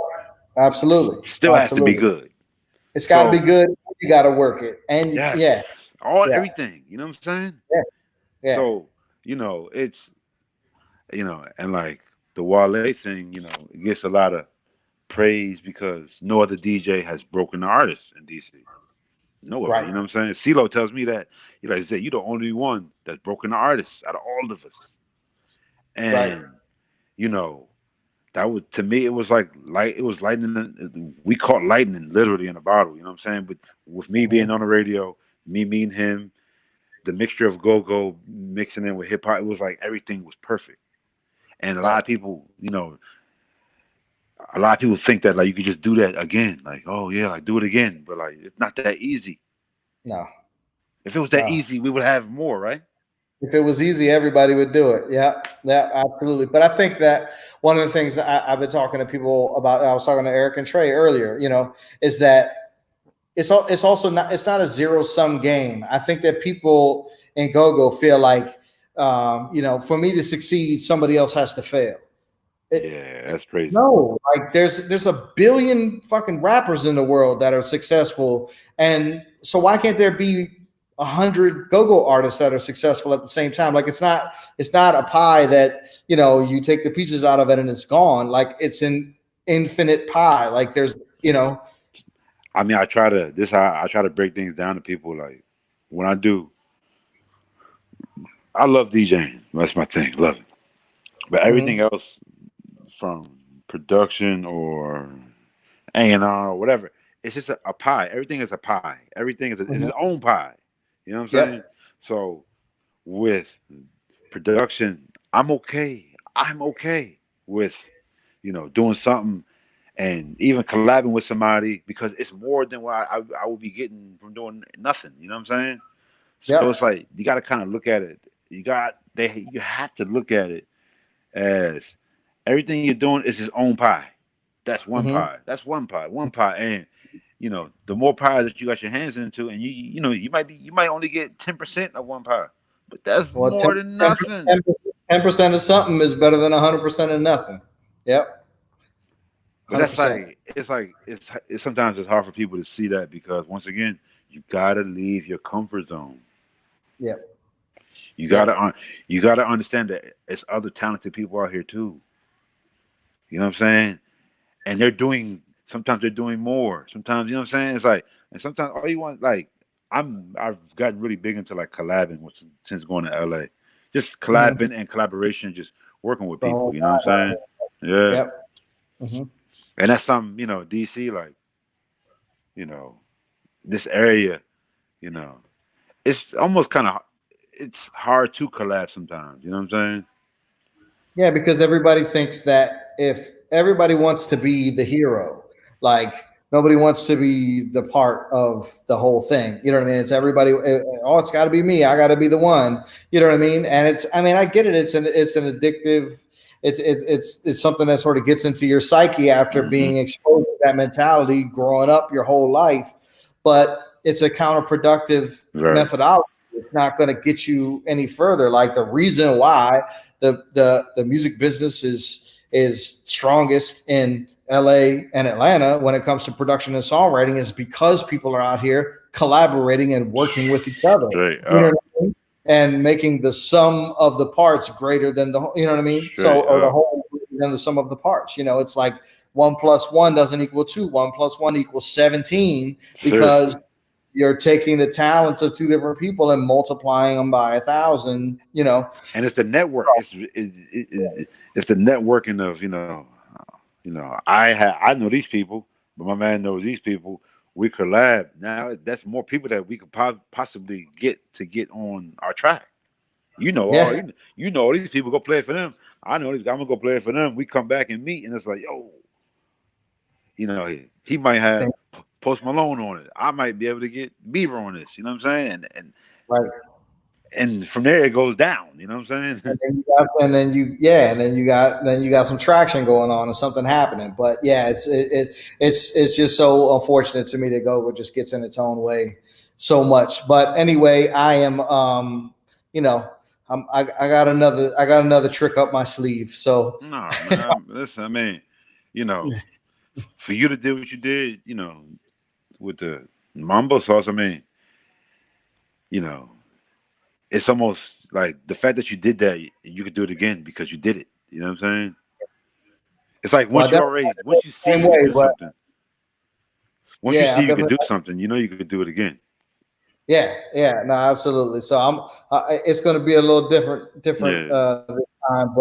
Absolutely. Still has to be Absolutely. good. It's got to be So, good. You got to work it. And yes, yeah. Yeah. everything. You know what I'm saying? Yeah. Yeah. So, it's, and like the Wale thing, it gets a lot of praise because no other DJ has broken the artist in DC. No other, Right. you know what I'm saying? CeeLo tells me that, he said, you're the only one that's broken the artist out of all of us. Right. And, you know, that was, to me, it was like light, it was lightning. We caught lightning literally in a bottle, you know what I'm saying? But with me being on the radio, me meeting him, the mixture of go-go mixing in with hip hop, it was like everything was perfect. And Right. a lot of people think that like you could just do that again, like, oh yeah, like do it again, but like it's not that easy. No. If it was that No. easy, we would have more, right? If it was easy, everybody would do it. Yeah. Yeah. Absolutely. But I think that one of the things that I've been talking to people about, I was talking to Eric and Trey earlier, is that it's also not, it's not a zero sum game. I think that people in go-go feel like, for me to succeed, somebody else has to fail. Yeah, that's crazy. No, like there's a billion fucking rappers in the world that are successful, and so why can't there be 100 go-go artists that are successful at the same time? Like it's not a pie that you take the pieces out of it and it's gone. Like it's an infinite pie. Like there's I mean, I try to break things down to people. Like when I do, I love DJing. That's my thing, love it. But everything Mhm. else, from production or A&R or whatever, it's just a pie. Everything is a pie. Everything is it's Mhm. its own pie. You know what I'm saying? Yep. So with production, I'm okay with doing something and even collabing with somebody because it's more than what I would be getting from doing nothing. You know what I'm saying? So it's Yep. like you got to kind of look at it. You have to look at it as everything you're doing is his own pie. That's one Mhm. pie. That's one pie. And the more pies that you got your hands into, and you might only get 10% of one pie, but that's Well, more than nothing. 10% of something is better than 100% of nothing. Yep. But that's like it's sometimes it's hard for people to see that because once again, you gotta leave your comfort zone. Yep. You Yep. gotta you gotta understand that it's other talented people out here too. You know what I'm saying? And sometimes they're doing more. Sometimes you know what I'm saying? It's like and sometimes all you want like I've gotten really big into like collabing since going to LA. Just Mm-hmm. collabing and collaboration, just working with The people, whole you know what I'm saying? Yeah. Yep. Mm-hmm. And that's something, DC like, you know, this area, you know, it's almost kind of it's hard to collab sometimes. You know what I'm saying? Yeah, because everybody thinks that if everybody wants to be the hero, like nobody wants to be the part of the whole thing. You know what I mean? It's everybody. Oh, it's got to be me. I got to be the one. You know what I mean? And it's. I mean, I get it. It's an addictive. It's something that sort of gets into your psyche after Hmm. being exposed to that mentality growing up your whole life, but it's a counterproductive Right. methodology. It's not going to get you any further. Like the reason why the music business is strongest in LA and Atlanta when it comes to production and songwriting is because people are out here collaborating and working with each other. Straight You know up. what I mean? And making the sum of the parts greater than the whole, you know what I mean? So Straight or the up. whole greater than the sum of the parts. It's like 1 + 1 doesn't equal 2. 1 + 1 equals 17 because Seriously. you're taking the talents of two different people and multiplying them by 1,000. And it's the network. It's the networking of I know these people, but my man knows these people. We collab now. That's more people that we could possibly get on our track. Yeah. You know all these people go play for them. I know these. I'm gonna go play for them. We come back and meet, and it's like, yo, he might have Post Malone on it. I might be able to get Bieber on this. You know what I'm saying? Right. And from there it goes down. You know what I'm saying? And then you got some traction going on and something happening. But yeah, it's just so unfortunate to me that Gogo just gets in its own way so much. But anyway, I am you know I got another trick up my sleeve. So No, man. Listen, I mean, you know, for you to do what you did, with the mambo sauce, I mean, you know, it's almost like the fact that you did that, you could do it again because you did it. You know what I'm saying? It's like well, I once you see same you could way, do but something, once you yeah, see I'm you could definitely do something, you know you could do it again. yeah, no, absolutely. So it's going to be a little different Yeah. this time,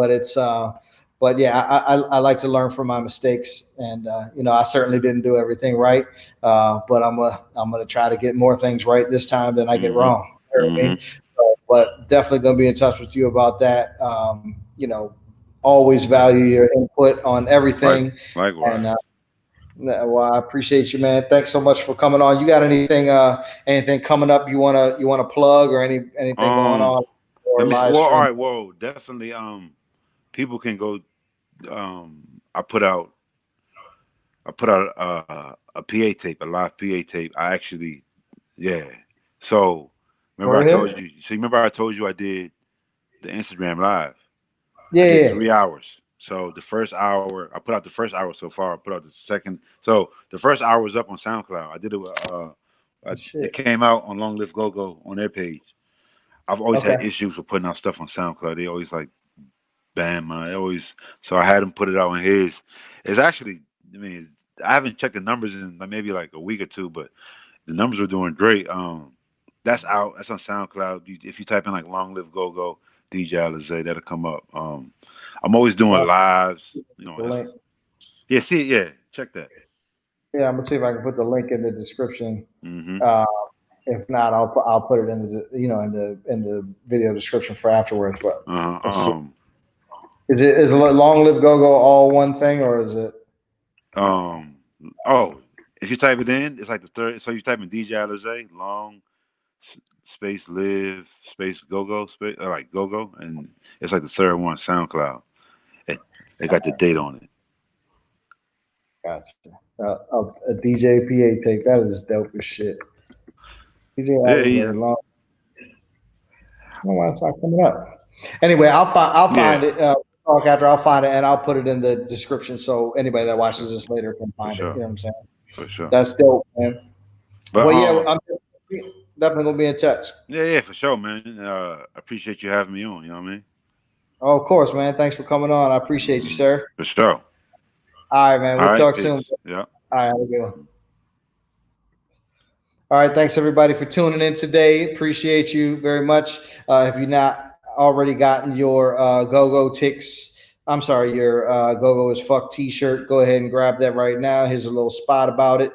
but yeah, I like to learn from my mistakes, and I certainly didn't do everything right, but I'm gonna try to get more things right this time than I get Hmm. wrong. You know what I Hmm. mean? But definitely gonna be in touch with you about that. Always value your input on everything, and Likewise. well, I appreciate you, man. Thanks so much for coming on. You got anything coming up you wanna plug or anything going Um, on let or me see. live Well, all stream? right. Well, definitely. People can go. I put out. A PA tape, a live PA tape. I actually, yeah. So remember Go I told ahead. you. So remember I told you I did the Instagram live. I Yeah, did yeah. 3 hours. So the first hour, I put out the first hour so far. I put out the second. So the first hour was up on SoundCloud. I did it with, it Shit. came out on Long Live Go Go on their page. I've always Okay. had issues with putting out stuff on SoundCloud. They always like ban my. Always. So I had him put it out on his. It's actually. I mean, I haven't checked the numbers in like maybe like a week or two, but the numbers are doing great. That's out. That's on SoundCloud. If you type in like Long Live Go Go DJ Alizay, that'll come up. I'm always doing Well, lives. the That's link. yeah. See, yeah. Check that. Yeah, I'm gonna see if I can put the link in the description. Hmm. Uh, if not, I'll put it in the video description for afterwards. But Uh, let's see. Is Long Live Go Go all one thing or is it? um. Oh, if you type it in, it's like the third. So you type in DJ Alizay, long space live space go go space like go go, and it's like the third one. SoundCloud. It, they got the date on it. Gotcha. A DJ PA tape. That is dope as shit. DJ Yeah, Alizé long. I don't know why it's not coming up. Anyway, I'll find it. Talk after, I'll find it and I'll put it in the description so anybody that watches this later can find it. You know what I'm saying? For sure. That's dope, man. But well, yeah, I'm definitely gonna be in touch. Yeah, for sure, man. Appreciate you having me on. You know what I mean? Oh, of course, man. Thanks for coming on. I appreciate you, sir. For sure. All right, man. We'll talk peace. soon. Yeah. All right, have a good one. All right, thanks everybody for tuning in today. Appreciate you very much. If you've not already gotten your GOGOTIX, I'm sorry, your Gogo is Fuck t-shirt, go ahead and grab that right now. Here's a little spot about it.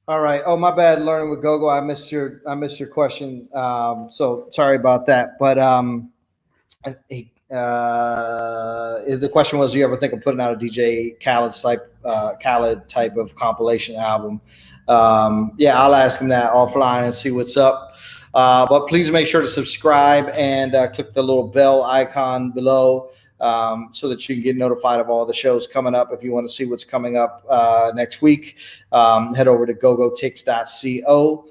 All right. Oh, my bad. Learning with Gogo. I missed your question. So sorry about that. But the question was, do you ever think of putting out a DJ Khaled type of compilation album? Yeah, I'll ask him that offline and see what's up. But please make sure to subscribe and click the little bell icon below. So that you can get notified of all the shows coming up. If you want to see what's coming up next week, head over to gogotix.co,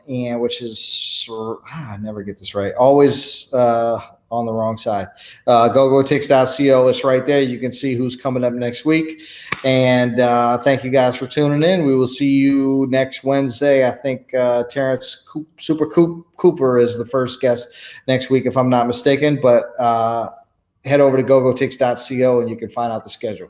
and which is, I never get this right, always on the wrong side. Gogotix.co, it's right there. You can see who's coming up next week. And thank you guys for tuning in. We will see you next Wednesday. I think Terrence Cooper is the first guest next week, if I'm not mistaken. But head over to gogotix.co and you can find out the schedule.